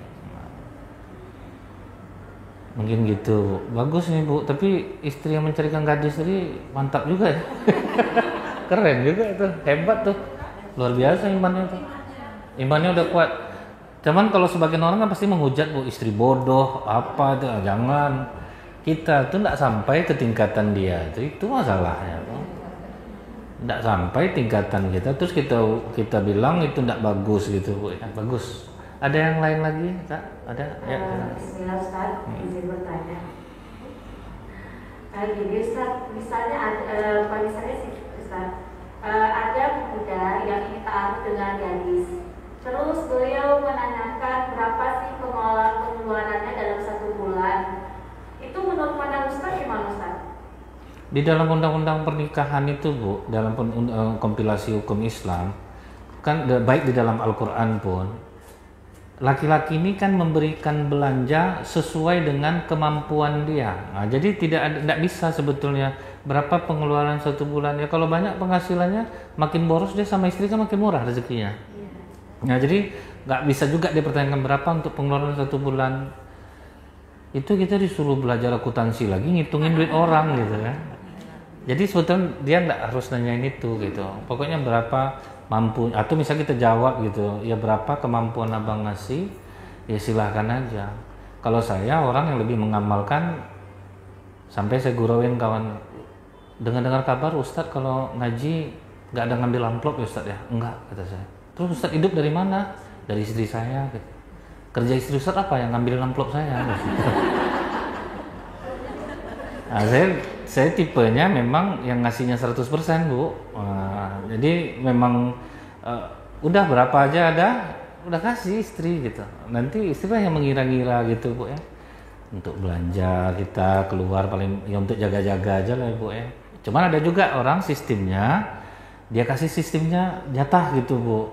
Mungkin gitu Bu. Bagus nih Bu, tapi istri yang mencarikan gadis tadi mantap juga ya. Keren juga tuh, hebat tuh. Luar biasa imannya tuh. Imannya udah kuat. Cuman kalau sebagian orang kan pasti menghujat Bu, istri bodoh apa tuh, jangan. Kita tuh enggak sampai ke tingkatan dia. Itu masalahnya tuh. Tidak sampai tingkatan kita, terus kita bilang itu tidak bagus gitu Bu ya. Bagus. Ada yang lain lagi Kak? Ada? Ya. Bismillah Ustaz, izin bertanya. Gini Ustaz, misalnya ada pemuda yang ingin taat dengan gadis. Terus beliau menanyakan berapa sih pengeluarannya dalam 1 bulan. Itu menurut pandang Ustaz gimana Ustaz? Di dalam undang-undang pernikahan itu Bu, dalam kompilasi hukum Islam, kan baik di dalam Al-Quran pun, laki-laki ini kan memberikan belanja sesuai dengan kemampuan dia. Nah, jadi tidak bisa sebetulnya berapa pengeluaran 1 bulan. Ya kalau banyak penghasilannya, makin boros dia sama istri kan makin murah rezekinya. Nah jadi nggak bisa juga dia pertanyakan berapa untuk pengeluaran 1 bulan. Itu kita disuruh belajar akuntansi lagi, ngitungin duit orang gitu kan. Jadi sebetulnya dia nggak harus nanyain itu gitu. Pokoknya berapa mampu, atau misalnya kita jawab gitu, ya berapa kemampuan abang ngasih, ya silahkan aja. Kalau saya orang yang lebih mengamalkan, sampai saya gurauin kawan, dengar kabar Ustadz kalau ngaji nggak ada ngambil amplop ya Ustadz ya? Enggak kata saya. Terus Ustadz hidup dari mana? Dari istri saya. Gitu. Kerja istri Ustadz apa yang ngambil amplop saya? Nah, saya tipenya memang yang ngasihnya 100% Bu. Jadi memang udah berapa aja ada, udah kasih istri gitu. Nanti istri lah yang mengira-ngira gitu Bu ya. Untuk belanja kita keluar paling ya untuk jaga-jaga aja lah Bu ya. Cuman ada juga orang sistemnya dia kasih sistemnya jatah gitu Bu.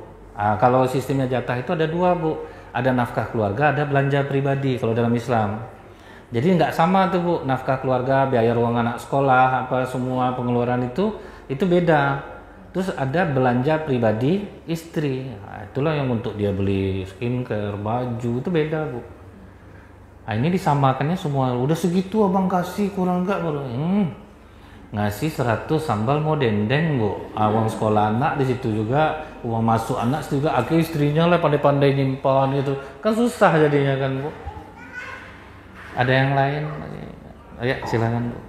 Kalau sistemnya jatah itu ada dua Bu, ada nafkah keluarga, ada belanja pribadi kalau dalam Islam. Jadi nggak sama tuh Bu, nafkah keluarga, biaya ruang anak sekolah, apa semua pengeluaran itu beda. Terus ada belanja pribadi istri, itulah yang untuk dia beli skincare, baju, itu beda Bu. Ini disamakannya semua, udah segitu abang kasih kurang nggak baru? Ngasih 100 sambal mau dendeng Bu, uang sekolah anak di situ juga, uang masuk anak juga, akhirnya istrinya lah pandai-pandai nyimpan gitu, kan susah jadinya kan Bu. Ada yang lain? Ya silakan Bu.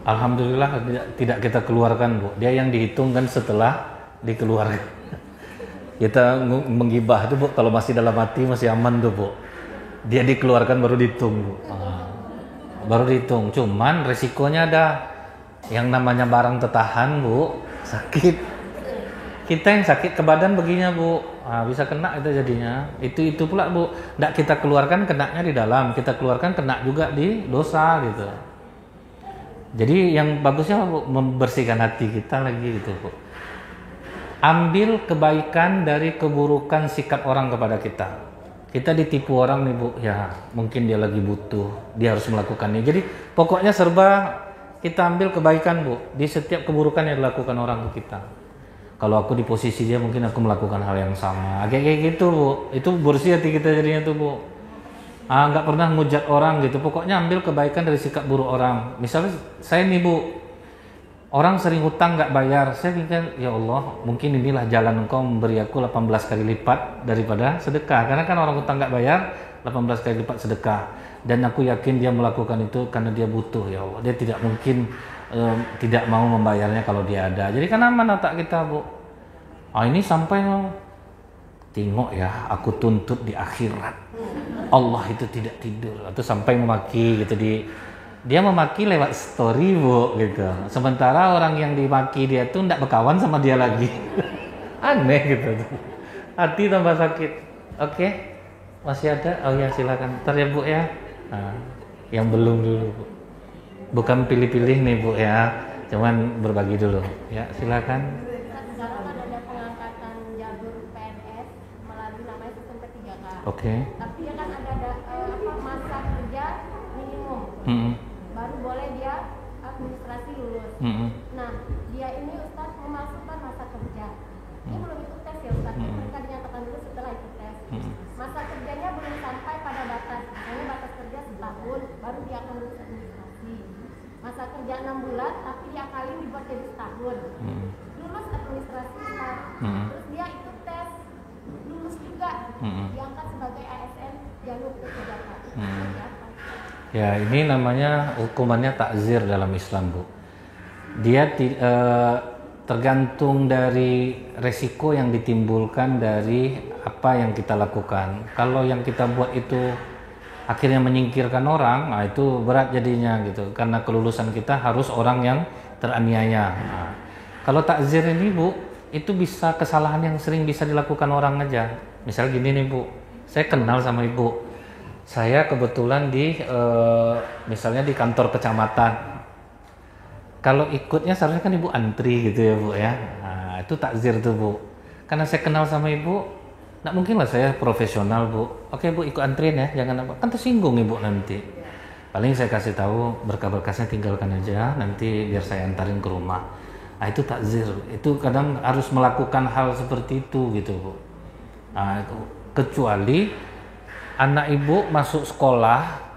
Alhamdulillah tidak kita keluarkan Bu, dia yang dihitung kan setelah dikeluarkan. Kita menggibah itu Bu, kalau masih dalam hati masih aman tuh Bu. Dia dikeluarkan baru dihitung Bu. Baru dihitung. Cuman resikonya ada. Yang namanya barang tertahan Bu, sakit. Kita yang sakit ke badan begini Bu, bisa kena itu jadinya. Itu pula Bu. Nggak kita keluarkan kenanya di dalam, kita keluarkan kena juga di dosa gitu. Jadi yang bagusnya Bu, membersihkan hati kita lagi gitu Bu. Ambil kebaikan dari keburukan sikap orang kepada kita. Kita ditipu orang nih Bu, ya mungkin dia lagi butuh, dia harus melakukannya. Jadi pokoknya serba kita ambil kebaikan Bu, di setiap keburukan yang dilakukan orang ke kita. Kalau aku di posisi dia mungkin aku melakukan hal yang sama, kayak gitu Bu. Itu bersih hati kita jadinya tuh Bu. Nggak pernah ngujat orang gitu, pokoknya ambil kebaikan dari sikap buruk orang. Misalnya saya nih Bu, orang sering hutang nggak bayar, saya pikir ya Allah mungkin inilah jalan Engkau memberi aku 18 kali lipat daripada sedekah, karena kan orang hutang nggak bayar 18 kali lipat sedekah, dan aku yakin dia melakukan itu karena dia butuh ya Allah, dia tidak mungkin tidak mau membayarnya kalau dia ada. Jadi kan aman otak kita Bu. Ini sampai tengok ya, aku tuntut di akhirat Allah itu tidak tidur, atau sampai memaki gitu dia memaki lewat story Bu gitu. Sementara orang yang dimaki dia tuh enggak berkawan sama dia lagi. Aneh gitu. Hati tambah sakit. Oke. Masih ada? Oh ya silakan. Ntar ya Bu ya. Yang belum dulu Bu. Bukan pilih-pilih nih Bu ya. Cuman berbagi dulu. Ya silakan. Sekarang ada pengangkatan jalur PNS melalui namanya sistem P3K. Oke. Tapi ya kan ada masa kerja minimum. Baru boleh dia administrasi lulus. Nah, dia ini Ustaz memasukkan masa kerja. Dia belum ikut tes ya Ustaz. Mereka dinyatakan dulu setelah ikut tes. Masa kerjanya belum sampai pada batas. Misalnya batas kerja setahun, baru dia akan lulus administrasi. Masa kerja 6 bulan, tapi diakali dibuat jadi setahun. Lulus administrasi Ustaz. Terus dia ikut tes, lulus juga. Diangkat sebagai ASN jalur P3K. Ya ini namanya hukumannya takzir dalam Islam Bu. Dia tergantung dari resiko yang ditimbulkan dari apa yang kita lakukan. Kalau yang kita buat itu akhirnya menyingkirkan orang, itu berat jadinya gitu. Karena kelulusan kita harus orang yang teraniaya. Kalau takzir ini Bu, itu bisa kesalahan yang sering bisa dilakukan orang aja. Misal gini nih Bu, saya kenal sama Ibu. Saya kebetulan misalnya di kantor kecamatan. Kalau ikutnya seharusnya kan Ibu antri gitu ya Bu ya. Itu takzir tuh Bu. Karena saya kenal sama Ibu, nggak mungkin lah saya profesional Bu. Oke Bu, ikut antriin ya, jangan apa. Kan tersinggung Ibu nanti. Paling saya kasih tahu berkas-berkasnya tinggalkan aja, nanti biar saya antarin ke rumah. Itu takzir. Itu kadang harus melakukan hal seperti itu gitu Bu. Kecuali anak Ibu masuk sekolah,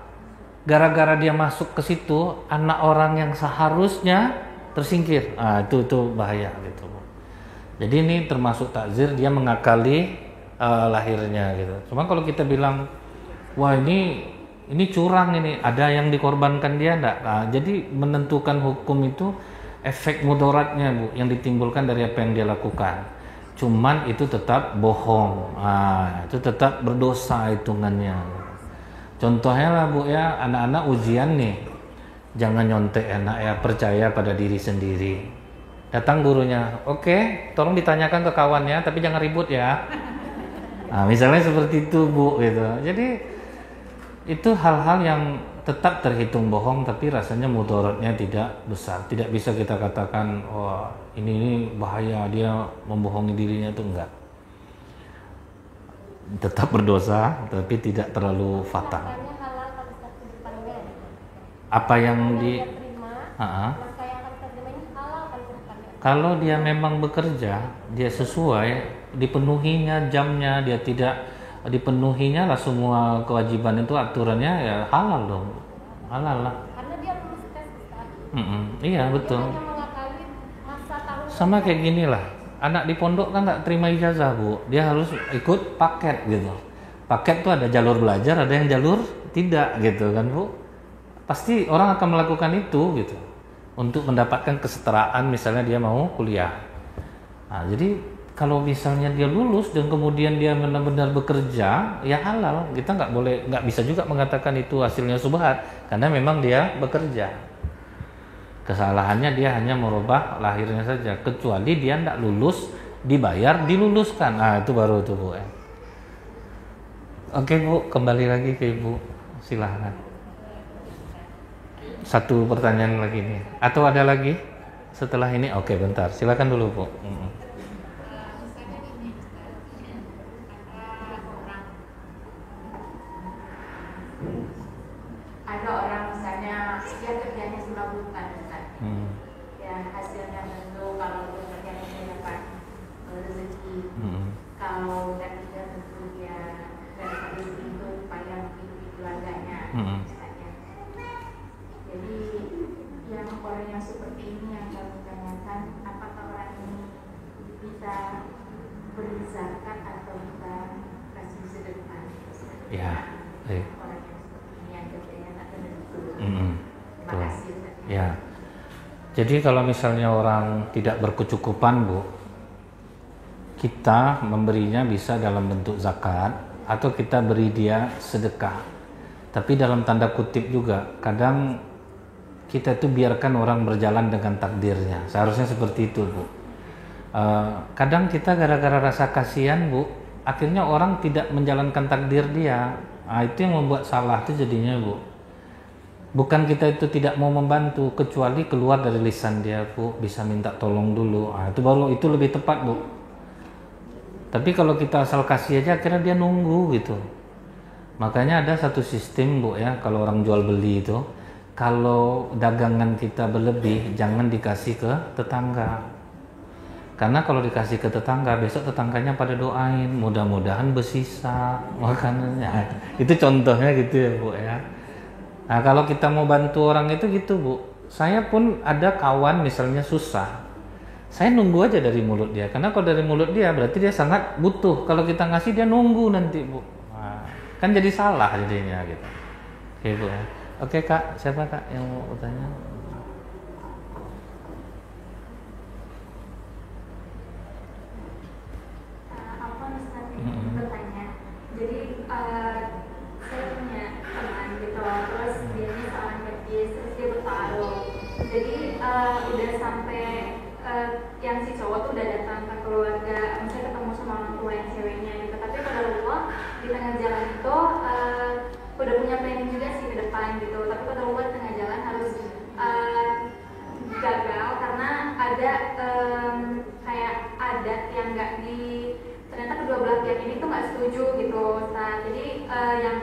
gara-gara dia masuk ke situ, anak orang yang seharusnya tersingkir. Itu bahaya gitu Bu. Jadi ini termasuk takzir, dia mengakali lahirnya gitu. Cuma kalau kita bilang, wah ini curang, ini ada yang dikorbankan dia enggak. Jadi menentukan hukum itu efek mudaratnya Bu, yang ditimbulkan dari apa yang dia lakukan. Cuman itu tetap bohong, itu tetap berdosa hitungannya. Contohnya lah Bu ya, anak-anak ujian nih, jangan nyontek anak ya, percaya pada diri sendiri. Datang gurunya, oke, tolong ditanyakan ke kawannya, tapi jangan ribut ya. Nah, misalnya seperti itu Bu gitu. Jadi itu hal-hal yang tetap terhitung bohong tapi rasanya mudaratnya tidak besar. Tidak bisa kita katakan wah ini bahaya dia membohongi dirinya, itu enggak. Tetap berdosa tapi tidak terlalu fatal. Makanya halal kalau Ustaz ke depannya. Apa yang Kalau di dia terima, Ah, maka yang akan Ustaz terima ini halal kalau ke depannya. kalau dia memang bekerja, dia sesuai, dipenuhinya jamnya, dia tidak dipenuhinya lah semua kewajiban itu aturannya, ya halal dong, halal lah. Karena dia lulus tes Ustaz. Iya betul. Dia hanya mengakali masa tahun. Sama kayak gini lah, anak di pondok kan nggak terima ijazah Bu, dia harus ikut paket gitu. Paket tuh ada jalur belajar, ada yang jalur tidak gitu kan Bu. Pasti orang akan melakukan itu gitu, untuk mendapatkan kesetaraan misalnya dia mau kuliah. Nah, jadi kalau misalnya dia lulus dan kemudian dia benar-benar bekerja, ya halal. Kita nggak bisa juga mengatakan itu hasilnya subhat, karena memang dia bekerja. Kesalahannya dia hanya merubah lahirnya saja, kecuali dia tidak lulus, dibayar, diluluskan. Nah itu baru tuh Bu. Oke Bu, kembali lagi ke Ibu, silahkan. Satu pertanyaan lagi nih, atau ada lagi setelah ini? Oke bentar, silakan dulu Bu. Ada orang misalnya dia kerjanya serabutan Ustaz. Ya hasilnya tentu kalau kerjanya dia dapat rezeki. Kalau dan tidak tentu dia dapat rezeki itu upaya menghidupi keluarganya. Ustaz, ya. Jadi yang orang yang seperti ini yang kami tanyakan, apakah orang ini bisa beri zakat atau kita kasih sedekah? Ya, baik. Orang yang seperti ini yang kerjanya tak tentu. Terima Betul. kasih Ustaz. Ya. Jadi kalau misalnya orang tidak berkecukupan Bu, kita memberinya bisa dalam bentuk zakat atau kita beri dia sedekah. Tapi dalam tanda kutip juga, kadang kita itu biarkan orang berjalan dengan takdirnya. Seharusnya seperti itu Bu. Kadang kita gara-gara rasa kasihan Bu, akhirnya orang tidak menjalankan takdir dia. Nah, itu yang membuat salah itu jadinya Bu. Bukan kita itu tidak mau membantu, kecuali keluar dari lisan dia Bu, bisa minta tolong dulu. Nah, itu baru, itu lebih tepat Bu. Tapi kalau kita asal kasih aja, akhirnya dia nunggu gitu. Makanya ada satu sistem Bu ya, kalau orang jual beli itu, kalau dagangan kita berlebih, jangan dikasih ke tetangga. Karena kalau dikasih ke tetangga, besok tetangganya pada doain, mudah-mudahan bersisa makanannya. Itu contohnya gitu ya Bu ya. Nah kalau kita mau bantu orang itu gitu Bu. Saya pun ada kawan misalnya susah, saya nunggu aja dari mulut dia. Karena kalau dari mulut dia berarti dia sangat butuh. Kalau kita ngasih dia nunggu nanti Bu. Nah, kan jadi salah jadinya gitu. Oke Bu ya. Oke Kak, siapa Kak yang mau bertanya? Apa Ustaz ingin bertanya? Jadi saya punya teman gitu, terus dia ini seorang gadis, terus dia bertaruh. Jadi udah sampai yang si cowok tuh udah datang ke keluarga, misalnya ketemu sama orang tua yang ceweknya gitu. Tapi pada Allah di tengah jalan itu udah punya planning juga sih ke depan gitu. Tapi pada Allah di tengah jalan harus gagal karena ada kayak adat yang nggak ternyata kedua belah pihak ini tuh nggak setuju gitu Ustaz. Jadi yang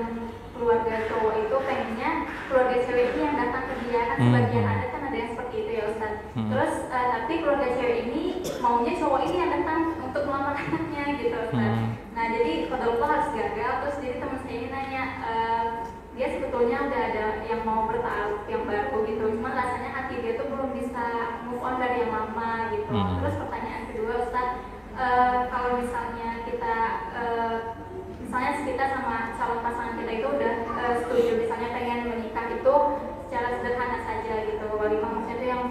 keluarga cowok itu pengennya keluarga cewek ini yang datang ke dia, kan sebagian adat kan ada yang seperti itu ya Ustaz. Terus tapi keluarga cewek ini maunya cowok ini yang datang untuk melamar anaknya gitu Ustaz. Nah jadi qadarullah harus gagal. Terus jadi teman saya ini nanya, dia sebetulnya udah ada yang mau bertaruh yang baru gitu, cuman rasanya hati dia tuh belum bisa move on dari yang lama gitu. Terus pertanyaan kedua Ustaz, kalau misalnya kita misalnya kita sama calon pasangan kita itu udah setuju misalnya pengen menikah itu secara sederhana saja gitu, walimah maksudnya itu yang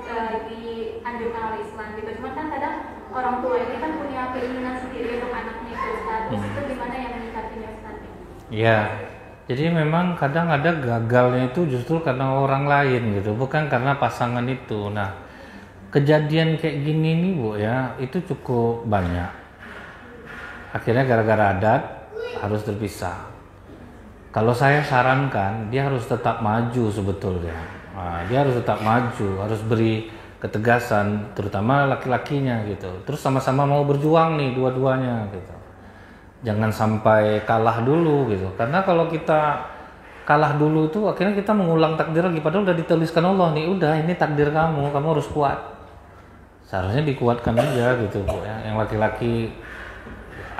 dianjurkan oleh Islam gitu. Cuman kan kadang orang tua ini kan punya keinginan sendiri untuk anaknya itu Ustaz. Terus itu gimana yang menyikapinya Ustaz? Iya. Jadi memang kadang ada gagalnya itu justru karena orang lain gitu, bukan karena pasangan itu. Nah, kejadian kayak gini nih Bu ya, itu cukup banyak. Akhirnya gara-gara adat, harus terpisah. Kalau saya sarankan dia harus tetap maju sebetulnya. Nah, dia harus tetap maju, harus beri ketegasan, terutama laki-lakinya gitu. Terus sama-sama mau berjuang nih dua-duanya gitu. Jangan sampai kalah dulu gitu. Karena kalau kita kalah dulu itu akhirnya kita mengulang takdir lagi. Padahal udah dituliskan Allah nih, udah ini takdir kamu harus kuat. Seharusnya dikuatkan aja gitu Bu ya. Yang laki-laki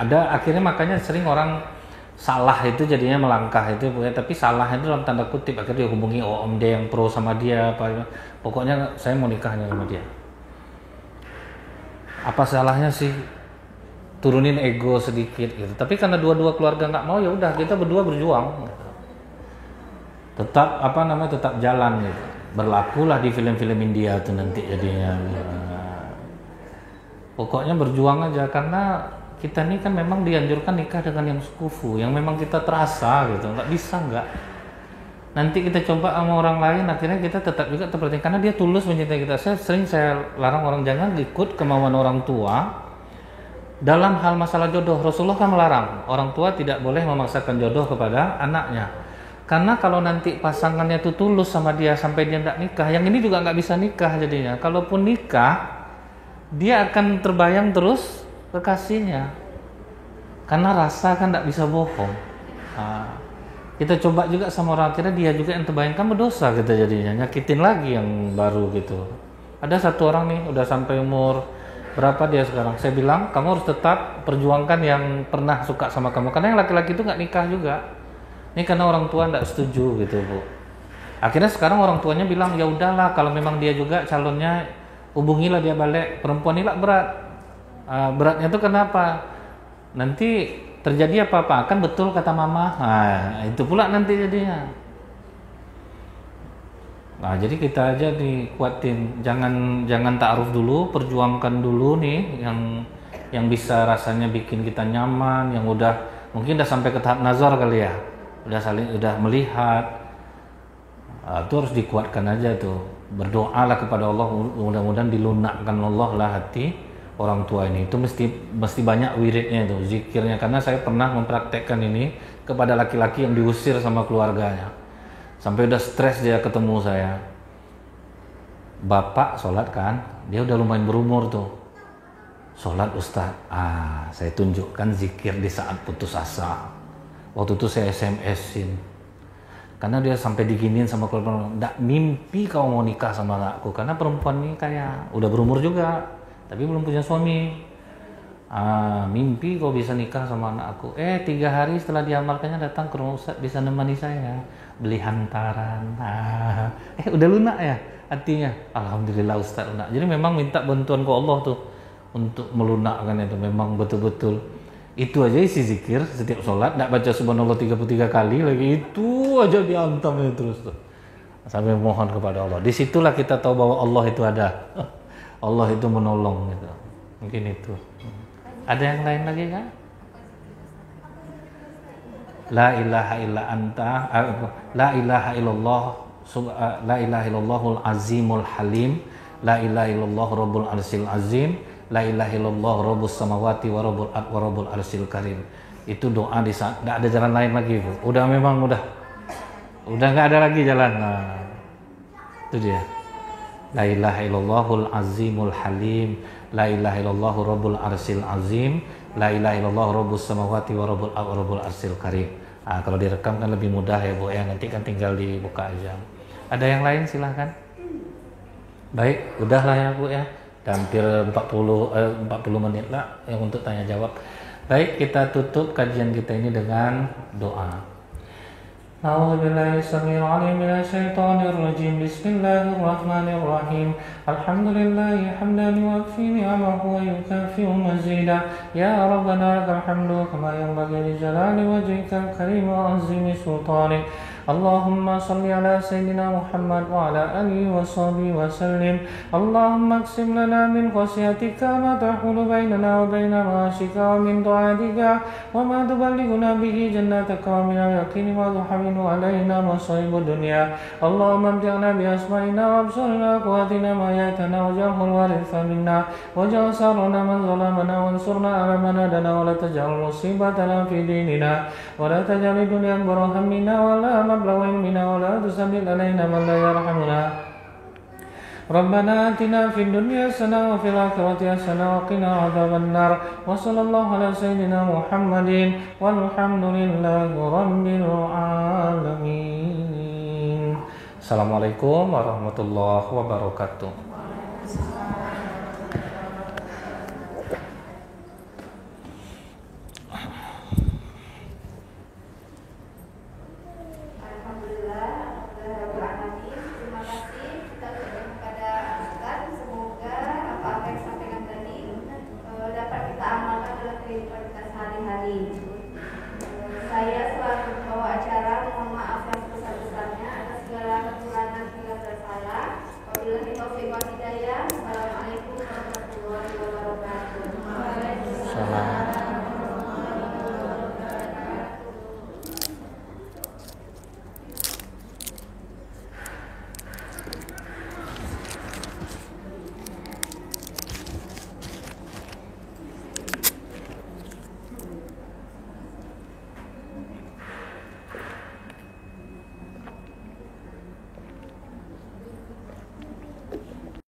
ada akhirnya makanya sering orang salah itu jadinya melangkah itu Bu ya. Tapi salah itu dalam tanda kutip, akhirnya dia hubungi om dia yang pro sama dia apa. Pokoknya saya mau nikahnya sama dia. Apa salahnya sih turunin ego sedikit gitu. Tapi karena dua-dua keluarga nggak mau, ya udah kita berdua berjuang gitu. Tetap tetap jalan gitu. Berlakulah di film-film India tuh nanti jadinya. Pokoknya berjuang aja, karena kita nih kan memang dianjurkan nikah dengan yang sekufu, yang memang kita terasa gitu, nggak bisa nggak. Nanti kita coba sama orang lain, akhirnya kita tetap juga terpercaya karena dia tulus mencintai kita. Saya larang orang jangan ikut kemauan orang tua dalam hal masalah jodoh. Rasulullah kan melarang orang tua tidak boleh memaksakan jodoh kepada anaknya. Karena kalau nanti pasangannya itu tulus sama dia sampai dia tidak nikah, yang ini juga nggak bisa nikah jadinya. Kalaupun nikah, dia akan terbayang terus kekasihnya. Karena rasa kan tidak bisa bohong. Nah, kita coba juga sama orang, akhirnya dia juga yang terbayangkan berdosa kita jadinya, nyakitin lagi yang baru gitu. Ada satu orang nih udah sampai umur berapa dia sekarang, saya bilang kamu harus tetap perjuangkan yang pernah suka sama kamu, karena yang laki-laki itu nggak nikah juga. Ini karena orang tua nggak setuju gitu Bu. Akhirnya sekarang orang tuanya bilang ya udahlah, kalau memang dia juga calonnya hubungilah dia balik. Perempuan ini lah berat. Beratnya itu kenapa? Nanti terjadi apa-apa kan betul kata mama. Nah, itu pula nanti jadinya. Nah, jadi kita aja dikuatin, jangan ta'aruf dulu, perjuangkan dulu nih yang bisa rasanya bikin kita nyaman, yang mungkin udah sampai ke tahap nazar kali ya. Udah melihat. Itu harus dikuatkan aja tuh. Berdoalah kepada Allah, mudah-mudahan dilunakkan Allah lah hati orang tua ini. Itu mesti banyak wiridnya itu, zikirnya, karena saya pernah mempraktekkan ini kepada laki-laki yang diusir sama keluarganya. Sampai udah stres dia ketemu saya. Bapak sholat kan, dia udah lumayan berumur tuh. Sholat Ustaz. Saya tunjukkan zikir di saat putus asa. Waktu itu saya SMS-in. Karena dia sampai diginiin sama keluarga, nggak mimpi kau mau nikah sama anakku. Karena perempuan ini kayak udah berumur juga, tapi belum punya suami. Mimpi kau bisa nikah sama anakku. 3 hari setelah diamalkannya datang ke rumah Ustaz, bisa nemani saya beli hantaran. Udah lunak ya artinya. Alhamdulillah Ustaz lunak. Jadi memang minta bantuan ke Allah tuh untuk melunakkan itu. Memang betul-betul itu aja isi zikir setiap sholat, tidak baca subhanallah 33 kali lagi, itu aja diantam terus tuh sampai mohon kepada Allah. Disitulah kita tahu bahwa Allah itu ada, Allah itu menolong gitu. Mungkin itu. Ada yang lain lagi kan? La ilaha illa anta, la ilaha illallah, la ilaha illallahul azimul halim, la ilaha illallah rabbul arsil azim, la ilaha illallah rabbus samawati wa rabbul arsil karim. Itu doa di saat enggak ada jalan lain lagi Bu. Udah enggak ada lagi jalan. Nah, itu dia. La ilaha illallahul azimul halim, la ilaha illallah rabbul arsil azim, la ilaha illallah rabbus samawati wa rabbul arsil karim. Kalau direkam kan lebih mudah ya Bu ya. Nanti kan tinggal dibuka aja. Ada yang lain silahkan. Baik, udahlah ya Bu ya. Hampir 40 menit lah yang untuk tanya jawab. Baik, kita tutup kajian kita ini dengan doa. A'udzubillahi samil alim minasyaitonir rajim. Bismillahirrahmanirrahim. Alhamdulillahi hamdan yuwaffi ni'amahu wa yukafi'u mazidah. Ya Rabbana lakal hamdu kama yanbaghi li jalali wajhikal karim wa azimi sultanik. Allahumma salli ala Sayyidina Muhammad wa ala alihi wa sahbihi wa sallim. Allahumma aqsim lana min khasyatika ma tahulu bainana wa baina ma'asyika wa min ta'atika wa ma tuballighuna bihi jannataka wa min al-yaqini wa tuhawwinu alaina masa'ibud dunya. Allahumma amti'na bi asma'ina wa absarina wa quwwatina ma ahyaytana waj'alhu al-waritha minna waj'al sarana man zalamana wansurna ala man adana wa la taj'al musibatana fi dinina wa la taj'al dunya akbar hammina wa la mablagha ilmina wa la tusallit alaina man la yarhamuna. Rabbana atina fid dunya hasanah wa fil akhirati hasanah wa qina adzabannar. Wa sallallahu ala sayyidina Muhammadin walhamdulillahi rabbil alamin. Assalamualaikum warahmatullahi wabarakatuh. Saya selaku pembawa acara mohon maaf yang sebesar-besarnya atas segala kekurangan hingga bersalah. Wabillahi taufiq wal hidayah. Assalamualaikum warahmatullahi wabarakatuh. Salam.